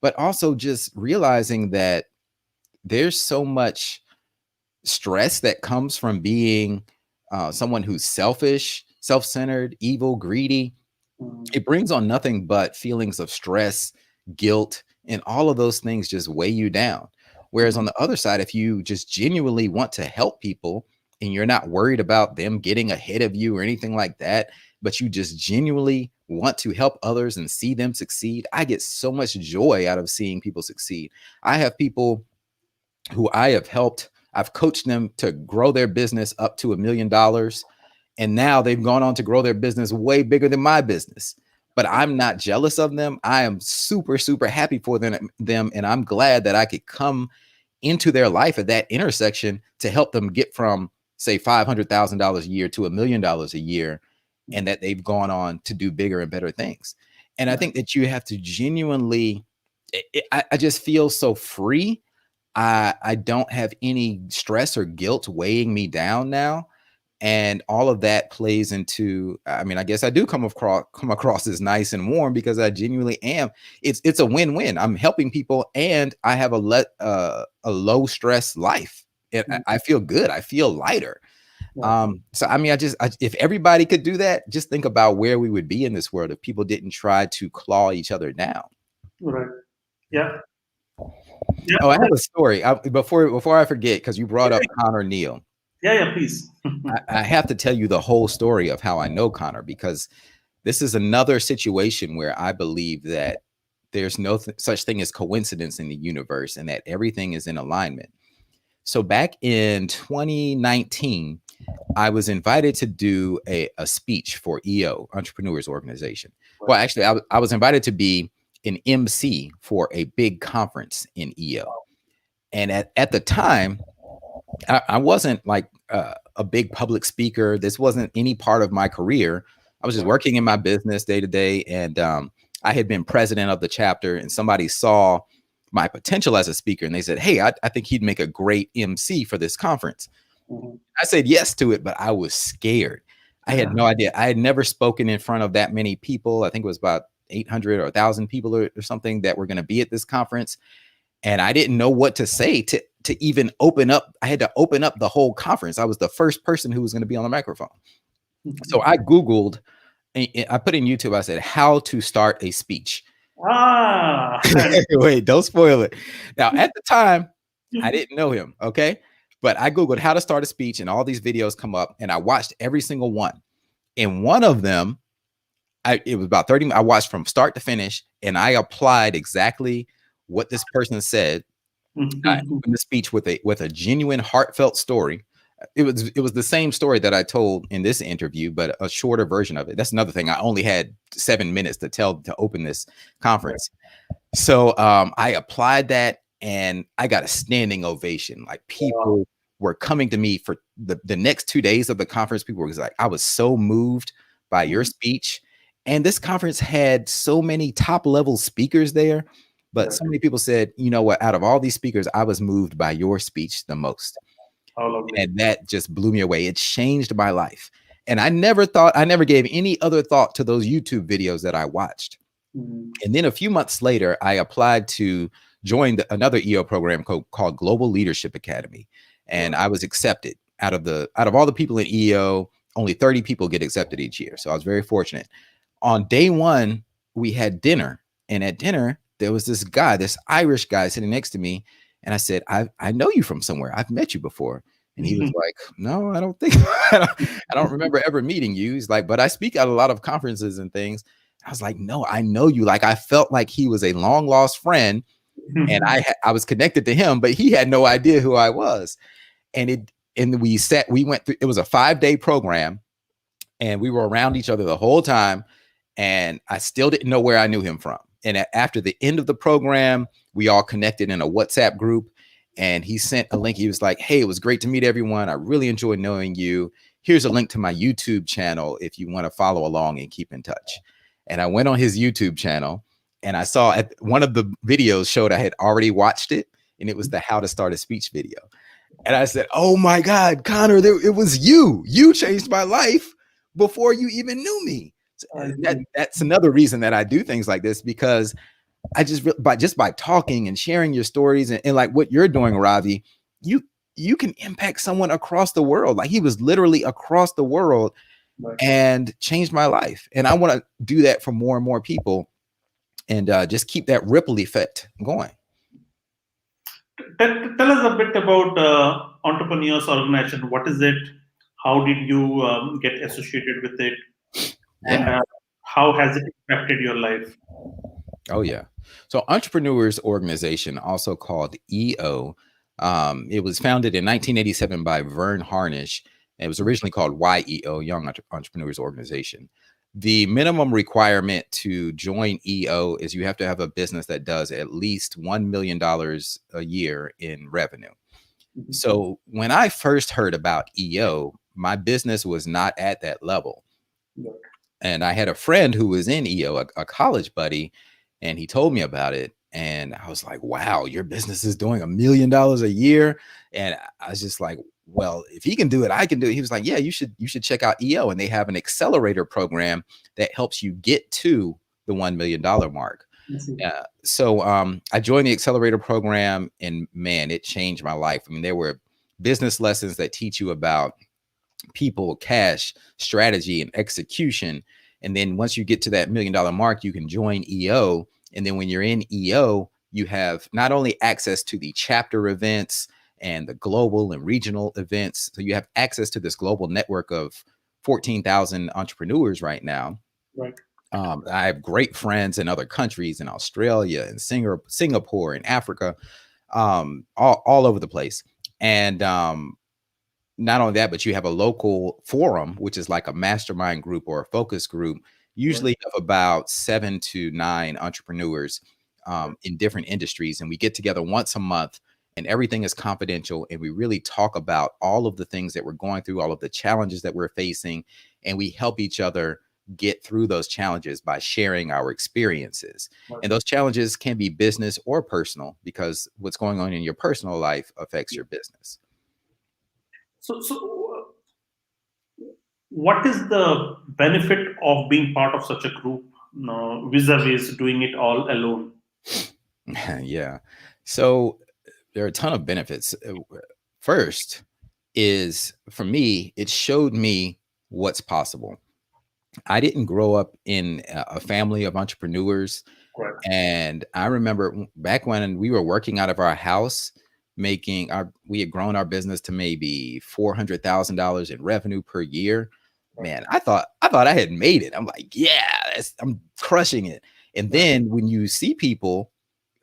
but also just realizing that there's so much stress that comes from being someone who's selfish, self-centered, evil, greedy. It brings on nothing but feelings of stress, guilt, and all of those things just weigh you down. Whereas on the other side, if you just genuinely want to help people and you're not worried about them getting ahead of you or anything like that, but you just genuinely want to help others and see them succeed, I get so much joy out of seeing people succeed. I have people who I have helped, I've coached them to grow their business up to $1 million. And now they've gone on to grow their business way bigger than my business. but I'm not jealous of them. I am super, super happy for them. And I'm glad that I could come into their life at that intersection to help them get from, say, $500,000 a year to $1 million a year, and that they've gone on to do bigger and better things. And I think that you have to genuinely, I just feel so free. I don't have any stress or guilt weighing me down now. And all of that plays into, I mean, I guess I do come across as nice and warm because I genuinely am. It's a win-win. I'm helping people, and I have a low stress life. And I feel good. I feel lighter. So I mean, if everybody could do that, just think about where we would be in this world if people didn't try to claw each other down. Right. Yeah. Yeah. Oh, I have a story before I forget, because you brought up Connor Neal. Yeah, please. I have to tell you the whole story of how I know Connor, because this is another situation where I believe that there's no such thing as coincidence in the universe, and that everything is in alignment. So back in 2019, I was invited to do a speech for EO, Entrepreneurs Organization. Well, actually, I was invited to be an MC for a big conference in EO. And at the time, I wasn't like a big public speaker. This wasn't any part of my career. I was just working in my business day to day. And I had been president of the chapter, and somebody saw my potential as a speaker, and they said, hey, I think he'd make a great MC for this conference. I said yes to it, but I was scared. I had no idea. I had never spoken in front of that many people. I think it was about 800 or 1,000 people or something that were going to be at this conference. And I didn't know what to say to even open up. I had to open up the whole conference. I was the first person who was going to be on the microphone. So I Googled, I put in YouTube, I said, how to start a speech. Wait, don't spoil it. Now, at the time, I didn't know him. Okay. But I Googled how to start a speech, and all these videos come up, and I watched every single one. And one of them, it was about 30 minutes. I watched from start to finish, and I applied exactly what this person said. I opened the speech with a genuine, heartfelt story. It was the same story that I told in this interview, but a shorter version of it. That's another thing. I only had 7 minutes to open this conference. So I applied that, and I got a standing ovation. Like, people were coming to me for the next 2 days of the conference. People were like, I was so moved by your speech. And this conference had so many top level speakers there. But so many people said, you know what, out of all these speakers, I was moved by your speech the most. And that just blew me away. It changed my life. And I never gave any other thought to those YouTube videos that I watched. And then a few months later, I applied to join another EO program called Global Leadership Academy. And I was accepted. Out of all the people in EO, only 30 people get accepted each year. So I was very fortunate. On day one, we had dinner. And at dinner, there was this Irish guy sitting next to me. And I said, I know you from somewhere. I've met you before. And he was like, no, I don't think, I don't remember ever meeting you. He's like, but I speak at a lot of conferences and things. I was like, no, I know you. Like, I felt like he was a long lost friend, and I was connected to him, but he had no idea who I was. And we went through, it was a 5-day program, and we were around each other the whole time. And I still didn't know where I knew him from. And after the end of the program, we all connected in a WhatsApp group, and he sent a link. He was like, hey, it was great to meet everyone. I really enjoyed knowing you. Here's a link to my YouTube channel if you want to follow along and keep in touch. And I went on his YouTube channel, and I saw one of the videos showed I had already watched it, and it was the how to start a speech video. And I said, oh my God, Connor, it was you. You changed my life before you even knew me. So that's another reason that I do things like this, because I just by talking and sharing your stories and like what you're doing, Ravi, you can impact someone across the world. Like, he was literally across the world and changed my life. And I want to do that for more and more people, and just keep that ripple effect going. Tell us a bit about Entrepreneurs Organization. What is it? How did you get associated with it? And how has it impacted your life? Oh, yeah. So Entrepreneurs Organization, also called EO, it was founded in 1987 by Vern Harnish. It was originally called YEO, Young Entrepreneurs Organization. The minimum requirement to join EO is you have to have a business that does at least $1 million a year in revenue. Mhm. So when I first heard about EO, my business was not at that level. Right. And I had a friend who was in EO, a college buddy, and he told me about it. And I was like, wow, your business is doing $1 million a year. And I was just like, well, if he can do it, I can do it. He was like, yeah, you should check out EO. And they have an accelerator program that helps you get to the $1 million mark. So I joined the accelerator program, and man, it changed my life. I mean, there were business lessons that teach you about people, cash, strategy, and execution. And then once you get to that $1 million mark, you can join EO. And then when you're in EO, you have not only access to the chapter events and the global and regional events, so you have access to this global network of 14,000 entrepreneurs right now. Right. I have great friends in other countries, in Australia and Singapore and Africa, all over the place. And not only that, but you have a local forum, which is like a mastermind group or a focus group, usually of about 7 to 9 entrepreneurs in different industries. And we get together once a month, and everything is confidential. And we really talk about all of the things that we're going through, all of the challenges that we're facing. And we help each other get through those challenges by sharing our experiences. Right. And those challenges can be business or personal, because what's going on in your personal life affects your business. So, what is the benefit of being part of such a group, vis-a-vis doing it all alone? Yeah. So there are a ton of benefits. First is, for me, it showed me what's possible. I didn't grow up in a family of entrepreneurs. Right. And I remember back when we were working out of our house, we had grown our business to maybe $400,000 in revenue per year. Man, I thought I had made it. I'm like, yeah, I'm crushing it. And then when you see people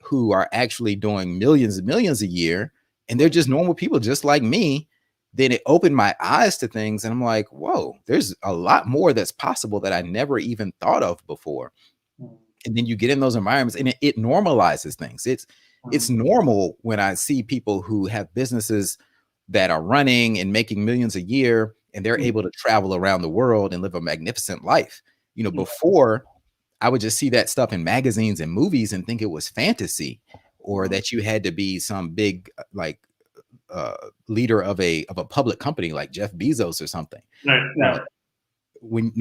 who are actually doing millions and millions a year, and they're just normal people just like me, then it opened my eyes to things. And I'm like, whoa, there's a lot more that's possible that I never even thought of before. And then you get in those environments, and it normalizes things. It's normal when I see people who have businesses that are running and making millions a year, and they're able to travel around the world and live a magnificent life. You know, before I would just see that stuff in magazines and movies and think it was fantasy, or that you had to be some big leader of a public company like Jeff Bezos or something. Right. Yeah. When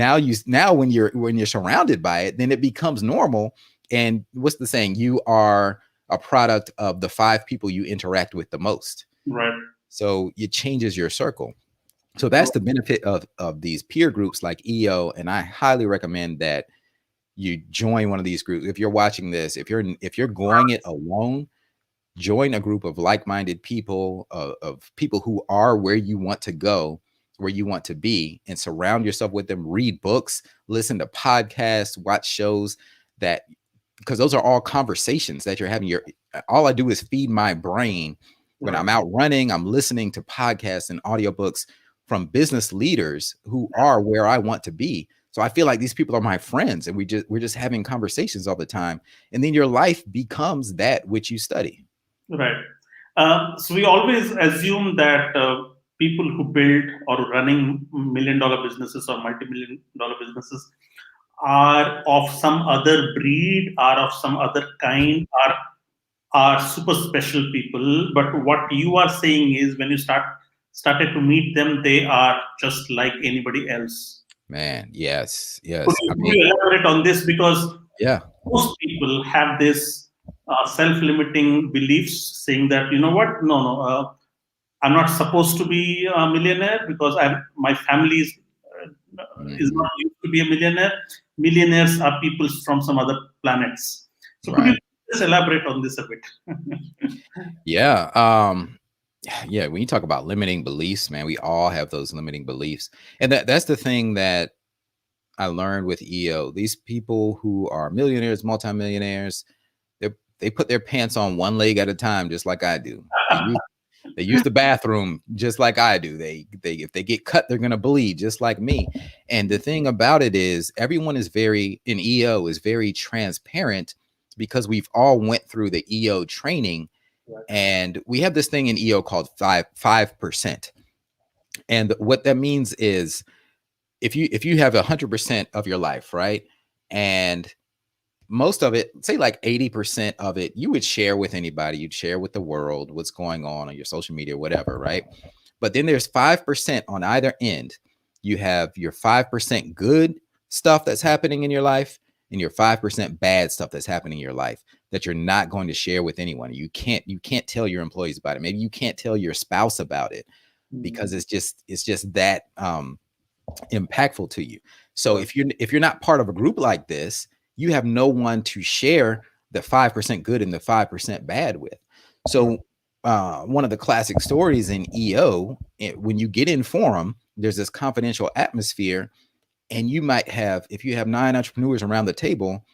you're surrounded by it, then it becomes normal. And what's the saying? You are a product of the 5 people you interact with the most. Right. So it changes your circle. So that's the benefit of these peer groups like EO. And I highly recommend that you join one of these groups. If you're watching this, if you're going it alone, join a group of like-minded people, of people who are where you want to go, where you want to be, and surround yourself with them. Read books, listen to podcasts, watch shows, because those are all conversations that you're having. All I do is feed my brain. When I'm out running, I'm listening to podcasts and audiobooks from business leaders who are where I want to be. So I feel like these people are my friends, and we're just having conversations all the time. And then your life becomes that which you study. Right. So we always assume that people who build or running $1 million businesses or multi-million dollar businesses are of some other breed, are of some other kind, are super special people. But what you are saying is, when you started to meet them, they are just like anybody else. Man, yes. Could you elaborate on this? Because yeah, most people have this self-limiting beliefs, saying that, you know what, no, I'm not supposed to be a millionaire because my family is not used to be a millionaire. Millionaires are people from some other planets. So could you just elaborate on this a bit? Yeah. Yeah, when you talk about limiting beliefs, man, we all have those limiting beliefs. And that's the thing that I learned with EO. These people who are millionaires, multimillionaires, they put their pants on one leg at a time, just like I do. They use the bathroom just like I do. They if they get cut, they're gonna bleed just like me. And the thing about it is, everyone is very in EO is very transparent because we've all went through the EO training, Right. and we have this thing in EO called 5%. And what that means is, if you have 100% of your life, right, and most of it, say like 80% of it, you would share with anybody, you'd share with the world what's going on your social media, whatever, right? But then there's 5% on either end. You have your 5% good stuff that's happening in your life and your 5% bad stuff that's happening in your life that you're not going to share with anyone. You can't tell your employees about it. Maybe you can't tell your spouse about it because it's just that impactful to you. So Right. if you're not part of a group like this, you have no one to share the 5% good and the 5% bad with. Right. So one of the classic stories in EO, when you get in forum, there's this confidential atmosphere, and you might have, if you have 9 entrepreneurs around the table,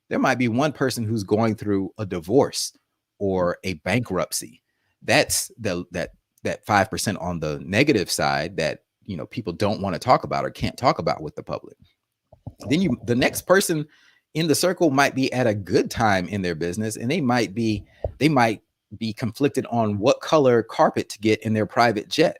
there might be one person who's going through a divorce or a bankruptcy. That's that 5% on the negative side that people don't want to talk about or can't talk about with the public. Then the next person in the circle might be at a good time in their business, and they might be conflicted on what color carpet to get in their private jet.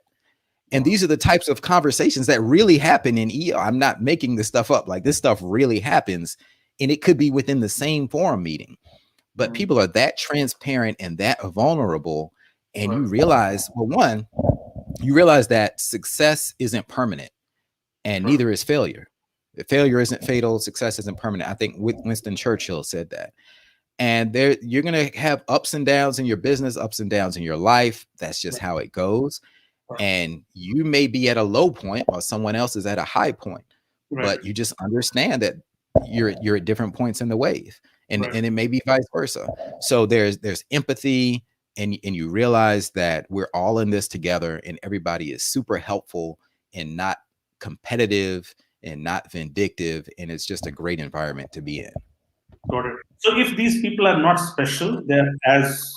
And these are the types of conversations that really happen in EO. I'm not making this stuff up. Like, this stuff really happens, and it could be within the same forum meeting. But people are that transparent and that vulnerable, and Right. you realize, well, one, you realize that success isn't permanent, and Right. neither is failure. Failure isn't fatal. Success isn't permanent. I think Winston Churchill said that. And you're going to have ups and downs in your business, ups and downs in your life. That's just how it goes. And you may be at a low point while someone else is at a high point, Right. but you just understand that you're at different points in the wave, and Right. it may be vice versa. So there's empathy, and you realize that we're all in this together, and everybody is super helpful and not competitive and not vindictive, and it's just a great environment to be in. Got it. So if these people are not special, they're as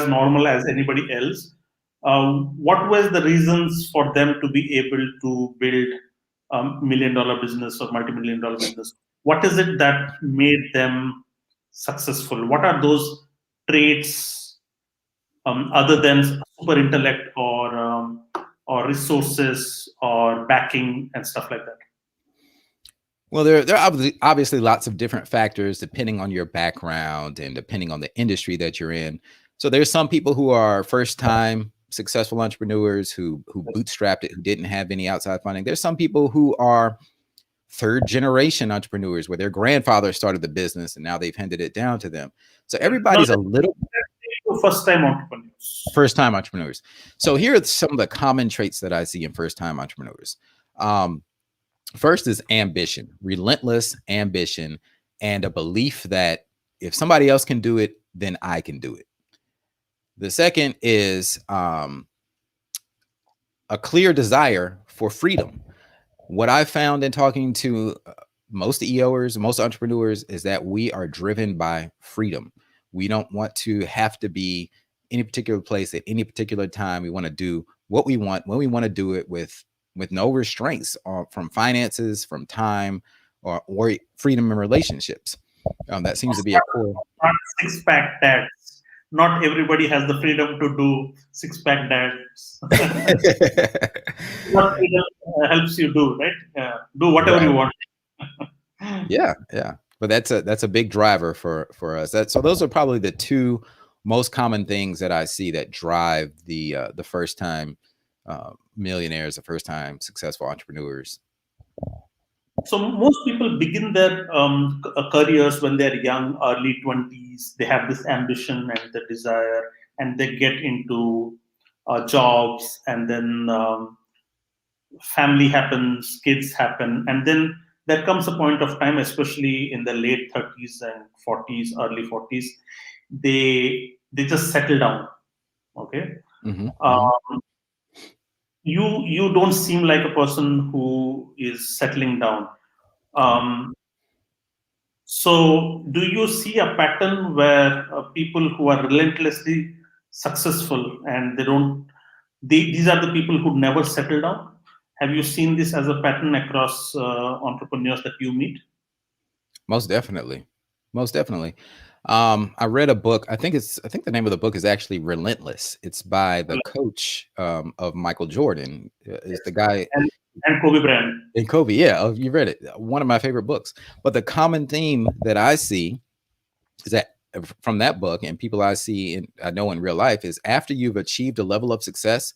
normal as anybody else. What was the reasons for them to be able to build $1 million business or multi-million-dollar business? What is it that made them successful? What are those traits other than super intellect or resources or backing and stuff like that? Well, there are obviously lots of different factors depending on your background and depending on the industry that you're in. So there's some people who are first time successful entrepreneurs who bootstrapped it, who didn't have any outside funding. There's some people who are third generation entrepreneurs where their grandfather started the business and now they've handed it down to them. So No, everybody's a little first time entrepreneurs. first time entrepreneurs. So here are some of the common traits that I see in first time entrepreneurs. First is ambition, relentless ambition, and a belief that if somebody else can do it, then I can do it. The second is a clear desire for freedom. What I found in talking to most EOers, most entrepreneurs, is that we are driven by freedom. We don't want to have to be any particular place at any particular time. We want to do what we want when we want to do it with no restraints from finances, from time, or freedom in relationships. That seems to be a core. Six-pack dads. Not everybody has the freedom to do six-pack dads. What freedom helps you do, right? Do whatever you want. Yeah. But that's a big driver for us. So those are probably the two most common things that I see that drive the first time millionaires, the first time successful entrepreneurs. So most people begin their careers when they're young, early 20s. They have this ambition and the desire, and they get into jobs, and then family happens, kids happen, and then there comes a point of time, especially in the late 30s and 40s, early 40s, they just settle down. Okay. You don't seem like a person who is settling down. So do you see a pattern where people who are relentlessly successful and they don't. These are the people who never settle down. Have you seen this as a pattern across entrepreneurs that you meet? Most definitely. Most definitely. I read a book. I think the name of the book is actually Relentless. It's by the coach of Michael Jordan. Is the guy And Kobe Bryant. in Kobe. Yeah, oh, you read it. One of my favorite books. But the common theme that I see is that from that book and people I see and I know in real life is after you've achieved a level of success,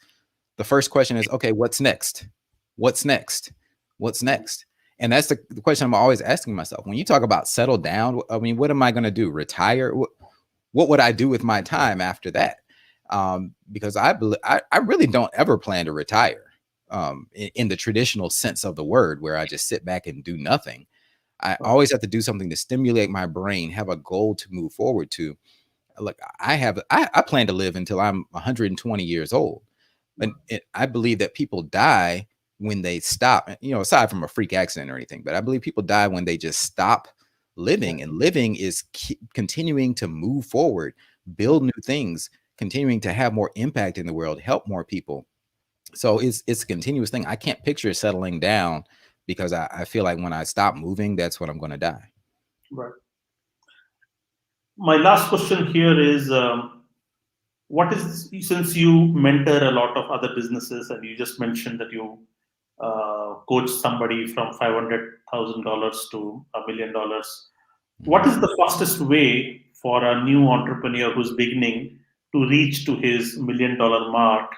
the first question is, okay, what's next? What's next? What's next? And that's the question I'm always asking myself. When you talk about settle down, I mean, what am I going to do? Retire? What would I do with my time after that? Because I believe I really don't ever plan to retire in the traditional sense of the word, where I just sit back and do nothing. I always have to do something to stimulate my brain, have a goal to move forward to. Look, I plan to live until I'm 120 years old. And I believe that people die when they stop, aside from a freak accident or anything, but I believe people die when they just stop living, and living is continuing to move forward, build new things, continuing to have more impact in the world, help more people. So it's a continuous thing. I can't picture settling down because I feel like when I stop moving, that's when I'm going to die. Right. My last question here is, what is, since you mentor a lot of other businesses and you just mentioned that you coach somebody from $500,000 to $1 million, what is the fastest way for a new entrepreneur who's beginning to reach to his $1 million mark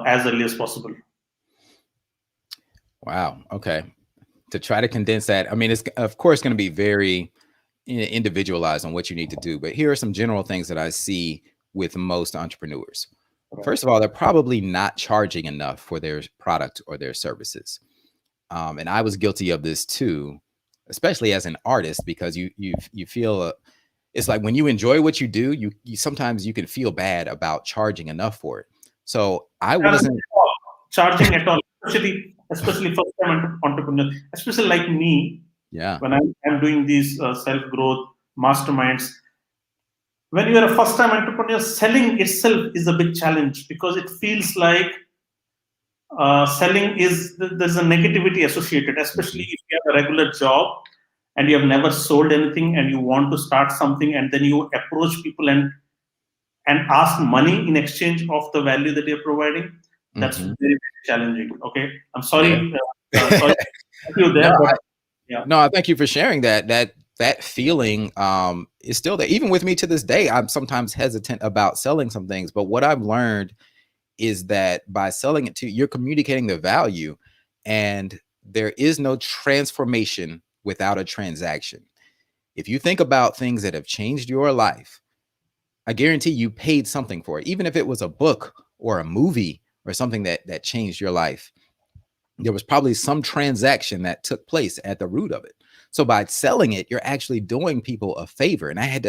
as early as possible? Wow. Okay. To try to condense that, I mean, it's of course going to be very individualized on what you need to do, but here are some general things that I see with most entrepreneurs. First of all, they're probably not charging enough for their product or their services. And I was guilty of this too, especially as an artist, because you feel it's like when you enjoy what you do, you sometimes you can feel bad about charging enough for it. So I wasn't charging at all, especially first time entrepreneur, especially like me. Yeah. When I'm doing these self growth masterminds, when you're a first time entrepreneur, selling itself is a big challenge because it feels like selling is, there's a negativity associated, especially if you have a regular job and you have never sold anything and you want to start something, and then you approach people and ask money in exchange of the value that you're providing. That's very, very challenging. Okay, I'm sorry. Yeah. Sorry you there, no, but no, I thank you for sharing that. That feeling is still there. Even with me to this day, I'm sometimes hesitant about selling some things. But what I've learned is that by selling it to you, you're communicating the value, and there is no transformation without a transaction. If you think about things that have changed your life, I guarantee you paid something for it. Even if it was a book or a movie or something that changed your life, there was probably some transaction that took place at the root of it. So by selling it, you're actually doing people a favor. And I had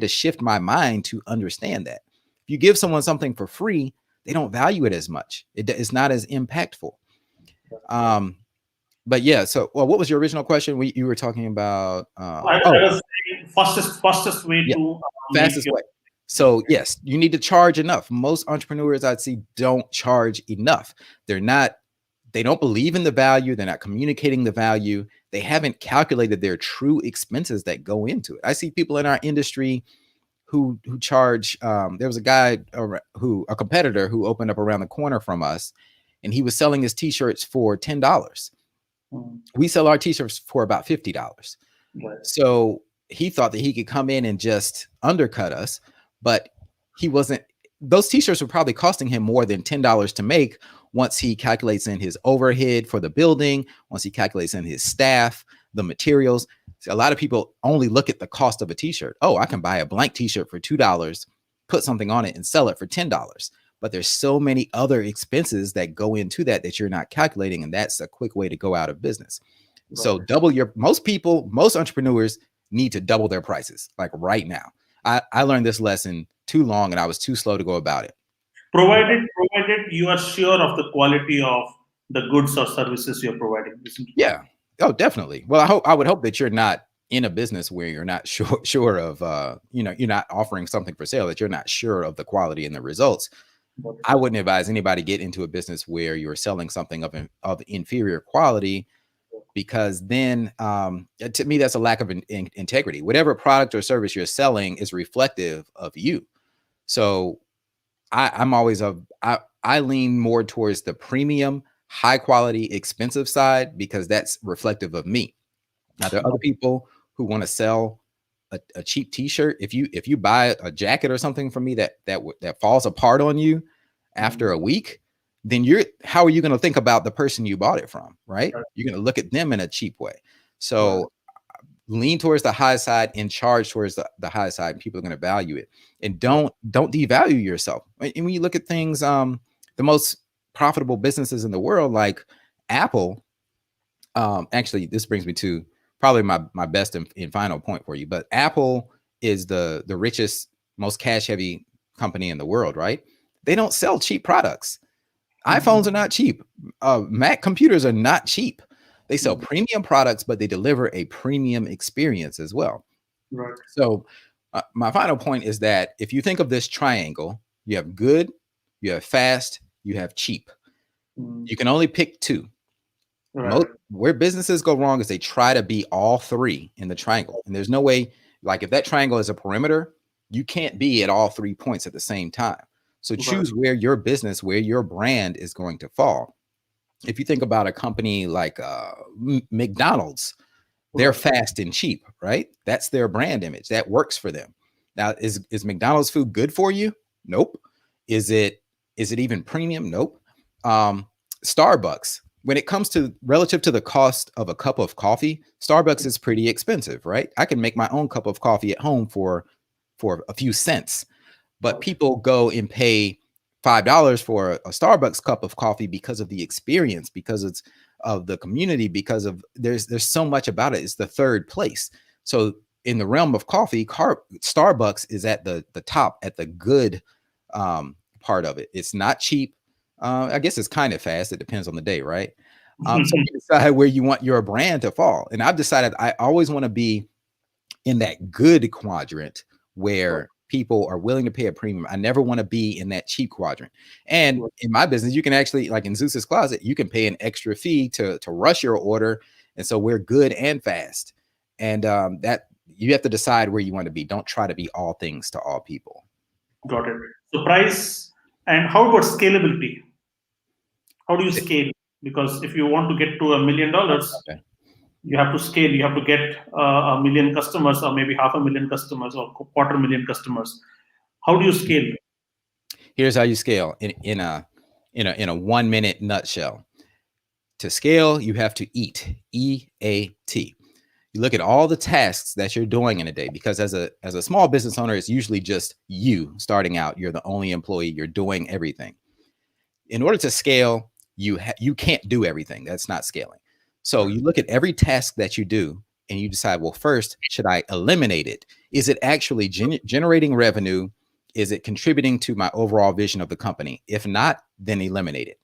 to shift my mind to understand that. If you give someone something for free, they don't value it as much. It's not as impactful. But yeah, so what was your original question? You were talking about I was saying fastest way to fastest way. So yes, you need to charge enough. Most entrepreneurs I'd see don't charge enough. They don't believe in the value. They're not communicating the value. They haven't calculated their true expenses that go into it. I see people in our industry who charge. There was a guy a competitor who opened up around the corner from us, and he was selling his t-shirts for $10. We sell our t-shirts for about $50. So he thought that he could come in and just undercut us, but he wasn't. Those t-shirts were probably costing him more than $10 to make once he calculates in his overhead for the building, once he calculates in his staff, the materials. So a lot of people only look at the cost of a t-shirt. Oh, I can buy a blank t-shirt for $2, put something on it and sell it for $10. But there's so many other expenses that go into that you're not calculating. And that's a quick way to go out of business. Right. So most entrepreneurs need to double their prices like right now. I learned this lesson too long and I was too slow to go about it. Provided you are sure of the quality of the goods or services you're providing. Yeah. Oh, definitely. Well, I would hope that you're not in a business where you're not sure of, you're not offering something for sale, that you're not sure of the quality and the results, Got it. I wouldn't advise anybody get into a business where you're selling something of inferior quality, because then to me, that's a lack of integrity. Whatever product or service you're selling is reflective of you. So I'm always I lean more towards the premium, high quality, expensive side, because that's reflective of me. Now, there are other people who want to sell a cheap T-shirt. If you buy a jacket or something from me that falls apart on you after a week, then how are you going to think about the person you bought it from, right? Right. You're going to look at them in a cheap way. Right. So lean towards the high side and charge towards the high side, and people are going to value it. And don't devalue yourself. And when you look at things, the most profitable businesses in the world, like Apple, actually, this brings me to probably my best and final point for you. But Apple is the richest, most cash heavy company in the world, right? They don't sell cheap products. iPhones are not cheap. Mac computers are not cheap. They sell premium products, but they deliver a premium experience as well. Right. So my final point is that if you think of this triangle, you have good, you have fast, you have cheap. You can only pick two. Right. Where businesses go wrong is they try to be all three in the triangle. And there's no way, like if that triangle is a perimeter, you can't be at all 3 points at the same time. So choose where your business, where your brand is going to fall. If you think about a company like McDonald's, they're fast and cheap, right? That's their brand image. That works for them. Now, is McDonald's food good for you? Nope. Is it even premium? Nope. Starbucks, when it comes to relative to the cost of a cup of coffee, Starbucks is pretty expensive, right? I can make my own cup of coffee at home for a few cents, but people go and pay $5 for a Starbucks cup of coffee because of the experience, because it's of the community, because of there's so much about it. It's the third place. So in the realm of coffee, Starbucks is at the top, at the good part of it. It's not cheap. I guess it's kind of fast. It depends on the day, right? So you decide where you want your brand to fall. And I've decided I always want to be in that good quadrant where people are willing to pay a premium. I never want to be in that cheap quadrant. And in my business, you can actually, like in Zeus's Closet, you can pay an extra fee to rush your order. And so we're good and fast. And that you have to decide where you want to be. Don't try to be all things to all people. Got it. So price, and how about scalability? How do you scale? Because if you want to get to $1 million, you have to scale. You have to get 1 million customers, or maybe 500,000 customers, or 250,000 customers. How do you scale? Here's how you scale in a 1 minute nutshell. To scale, you have to eat. EAT. You look at all the tasks that you're doing in a day, because as a small business owner, it's usually just you starting out. You're the only employee. You're doing everything. In order to scale, you can't do everything. That's not scaling. So you look at every task that you do and you decide, well, first, should I eliminate it? Is it actually generating revenue? Is it contributing to my overall vision of the company? If not, then eliminate it.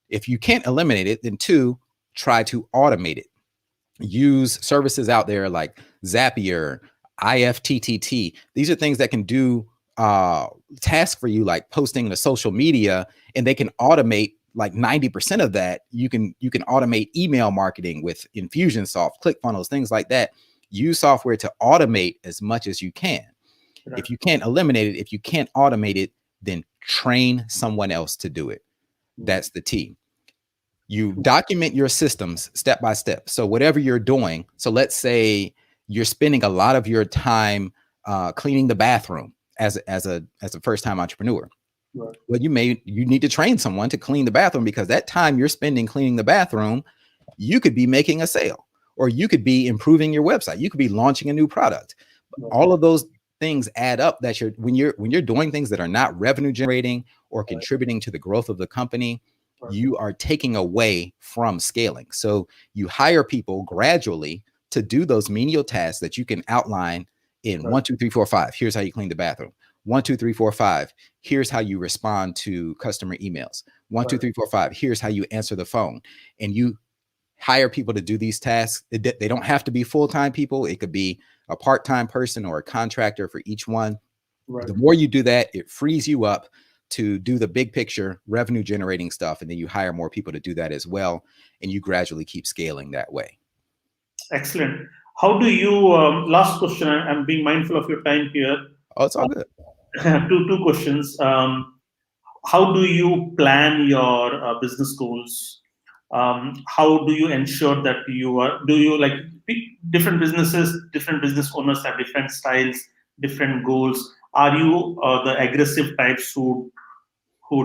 If you can't eliminate it, then two, try to automate it. Use services out there like Zapier, IFTTT. These are things that can do tasks for you, like posting to social media, and they can automate like 90% of that. You can automate email marketing with Infusionsoft, ClickFunnels, things like that. Use software to automate as much as you can. Right. If you can't eliminate it, if you can't automate it, then train someone else to do it. That's the T. You document your systems step by step. So whatever you're doing, so let's say you're spending a lot of your time cleaning the bathroom as a first-time entrepreneur. Right. Well, you need to train someone to clean the bathroom, because that time you're spending cleaning the bathroom, you could be making a sale, or you could be improving your website. You could be launching a new product. Right. All of those things add up. That when you're doing things that are not revenue generating or contributing to the growth of the company, you are taking away from scaling. So you hire people gradually to do those menial tasks that you can outline in 1, 2, 3, 4, 5. Here's how you clean the bathroom. 1, 2, 3, 4, 5. Here's how you respond to customer emails. 1, 2, 3, 4, 5. Here's how you answer the phone. And you hire people to do these tasks. They don't have to be full-time people. It could be a part-time person or a contractor for each one. Right. The more you do that, it frees you up to do the big picture revenue generating stuff. And then you hire more people to do that as well. And you gradually keep scaling that way. Excellent. How do you, last question, I'm being mindful of your time here. Oh, it's all good. Two questions. How do you plan your business goals? How do you ensure that do you like different businesses, different business owners have different styles, different goals? Are you the aggressive types who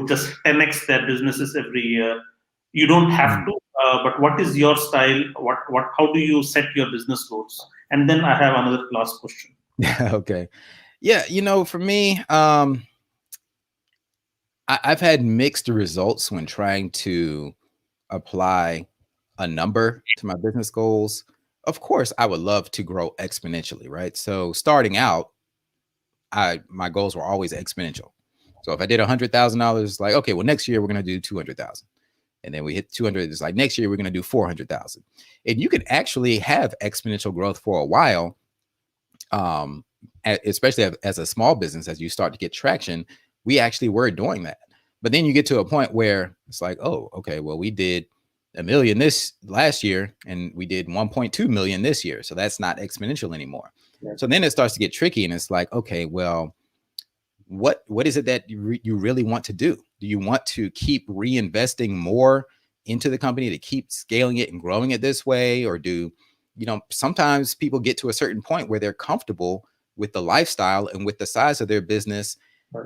just 10x their businesses every year? You don't have to, but what is your style? How do you set your business goals? And then I have another last question. Okay. Yeah. For me, I've had mixed results when trying to apply a number to my business goals. Of course, I would love to grow exponentially, right? So starting out, my goals were always exponential. So if I did $100,000, like, okay, well, next year we're going to do 200,000. And then we hit 200. It's like next year we're going to do 400,000. And you can actually have exponential growth for a while, especially as a small business. As you start to get traction, we actually were doing that. But then you get to a point where it's like, oh, okay, well, we did $1 million this last year and we did 1.2 million this year. So that's not exponential anymore. So then it starts to get tricky, and it's like, okay, well, what is it that you really want to do? Do you want to keep reinvesting more into the company to keep scaling it and growing it this way? Or sometimes people get to a certain point where they're comfortable with the lifestyle and with the size of their business,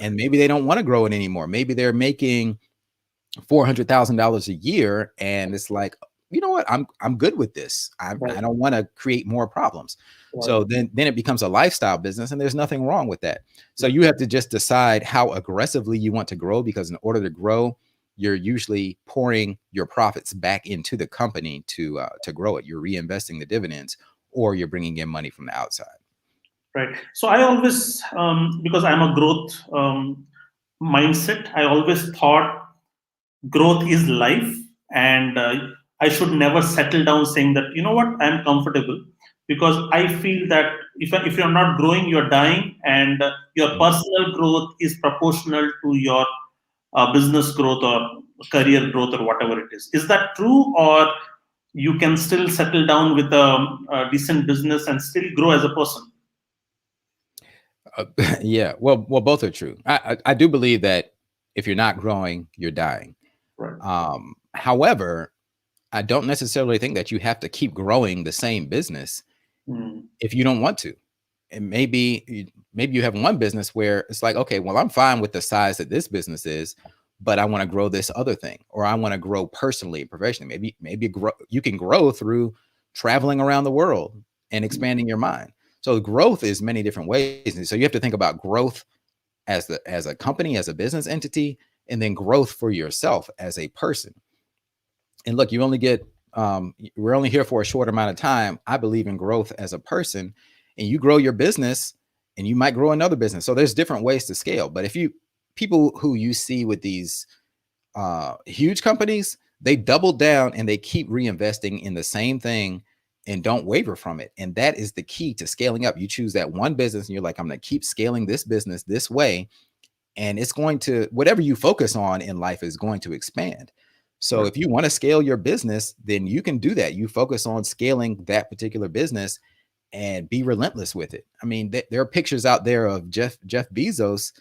and maybe they don't want to grow it anymore. Maybe they're making $400,000 a year, and it's like, you know what, I'm good with this. I don't want to create more problems. So then it becomes a lifestyle business, and there's nothing wrong with that. So you have to just decide how aggressively you want to grow, because in order to grow, you're usually pouring your profits back into the company to grow it. You're reinvesting the dividends, or you're bringing in money from the outside. Right. So I always, because I'm a growth mindset, I always thought growth is life, and I should never settle down saying that, you know what, I'm comfortable, because I feel that if you're not growing, you're dying, and your personal growth is proportional to your business growth or career growth or whatever it is. Is that true, or you can still settle down with a decent business and still grow as a person? Yeah, well, both are true. I do believe that if you're not growing, you're dying. Right. However, I don't necessarily think that you have to keep growing the same business if you don't want to. And maybe you have one business where it's like, okay, well, I'm fine with the size that this business is, but I want to grow this other thing, or I want to grow personally and professionally. Maybe you can grow through traveling around the world and expanding your mind. So growth is many different ways. And so you have to think about growth as a company, as a business entity, and then growth for yourself as a person. And look, you only get, we're only here for a short amount of time. I believe in growth as a person, and you grow your business and you might grow another business. So there's different ways to scale. But people who you see with these huge companies, they double down and they keep reinvesting in the same thing and don't waver from it. And that is the key to scaling up. You choose that one business and you're like, I'm going to keep scaling this business this way. And it's going to, whatever you focus on in life is going to expand. So if you want to scale your business, then you can do that. You focus on scaling that particular business and be relentless with it. I mean, there are pictures out there of Jeff Bezos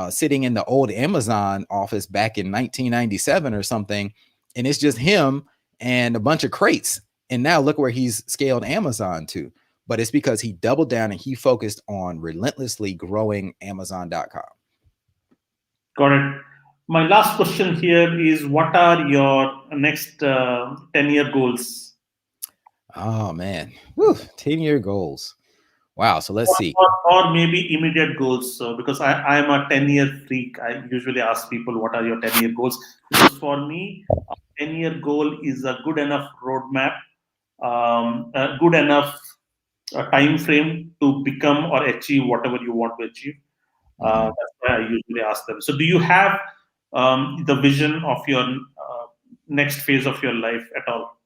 sitting in the old Amazon office back in 1997 or something. And it's just him and a bunch of crates. And now look where he's scaled Amazon to. But it's because he doubled down and he focused on relentlessly growing Amazon.com. Got it. My last question here is, what are your next 10-year goals? Oh, man. 10-year goals. Wow. So let's see. Or maybe immediate goals. So because I'm a 10-year freak, I usually ask people, what are your 10-year goals? Because for me, a 10-year goal is a good enough roadmap, a good enough time frame to become or achieve whatever you want to achieve. That's why I usually ask them. So do you have the vision of your next phase of your life at all?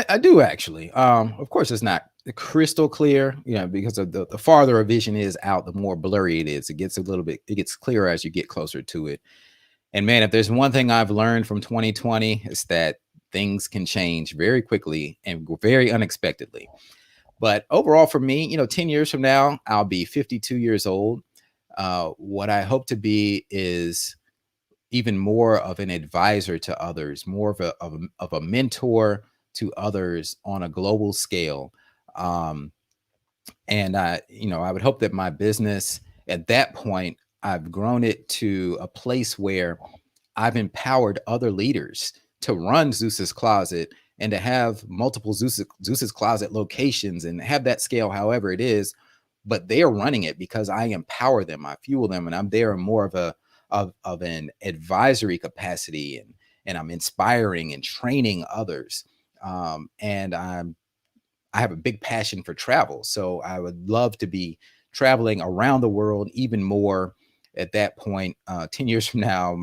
I do actually. Of course, it's not crystal clear, because of the farther a vision is out, the more blurry it is. It gets it gets clearer as you get closer to it. And man, if there's one thing I've learned from 2020, it's that things can change very quickly and very unexpectedly. But overall, for me, 10 years from now, I'll be 52 years old. What I hope to be is even more of an advisor to others, more of a mentor to others on a global scale. Um, and I would hope that my business at that point, I've grown it to a place where I've empowered other leaders to run Zeus's Closet and to have multiple Zeus's Closet locations and have that scale however it is, but they are running it because I empower them, I fuel them, and I'm there in more of an advisory capacity, and I'm inspiring and training others. And I have a big passion for travel, so I would love to be traveling around the world even more at that point. 10 years from now,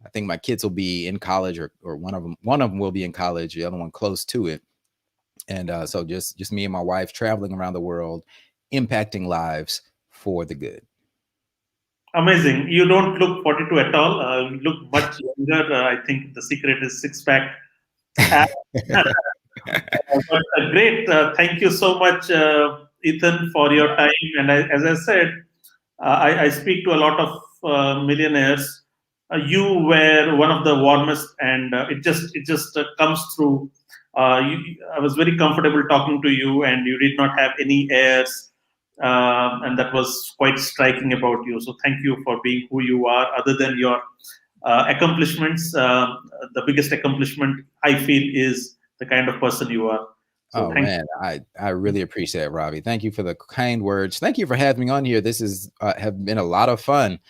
I think my kids will be in college, or one of them will be in college, the other one close to it. And so just me and my wife traveling around the world, impacting lives for the good. Amazing. You don't look 42 at all. You look much younger. I think the secret is six pack. But great. Thank you so much, Ethan, for your time. And as I said, I speak to a lot of millionaires. You were one of the warmest, and it just comes through. I was very comfortable talking to you, and you did not have any airs, and that was quite striking about you. So thank you for being who you are. Other than your accomplishments, the biggest accomplishment I feel is the kind of person you are. So Oh thank man, I really appreciate it, Ravi. Thank you for the kind words. Thank you for having me on here. This is have been a lot of fun.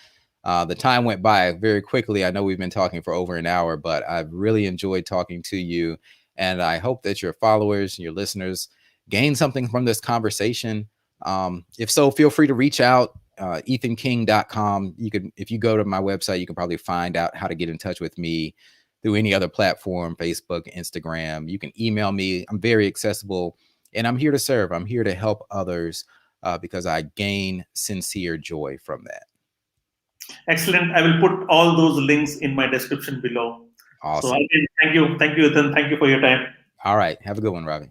The time went by very quickly. I know we've been talking for over an hour, but I've really enjoyed talking to you. And I hope that your followers and your listeners gain something from this conversation. If so, feel free to reach out, ethanking.com. If you go to my website, you can probably find out how to get in touch with me through any other platform, Facebook, Instagram. You can email me. I'm very accessible, and I'm here to serve. I'm here to help others because I gain sincere joy from that. Excellent. I will put all those links in my description below. So Awesome. again, thank you, Ethan. Thank you for your time. All right. Have a good one, Ravi.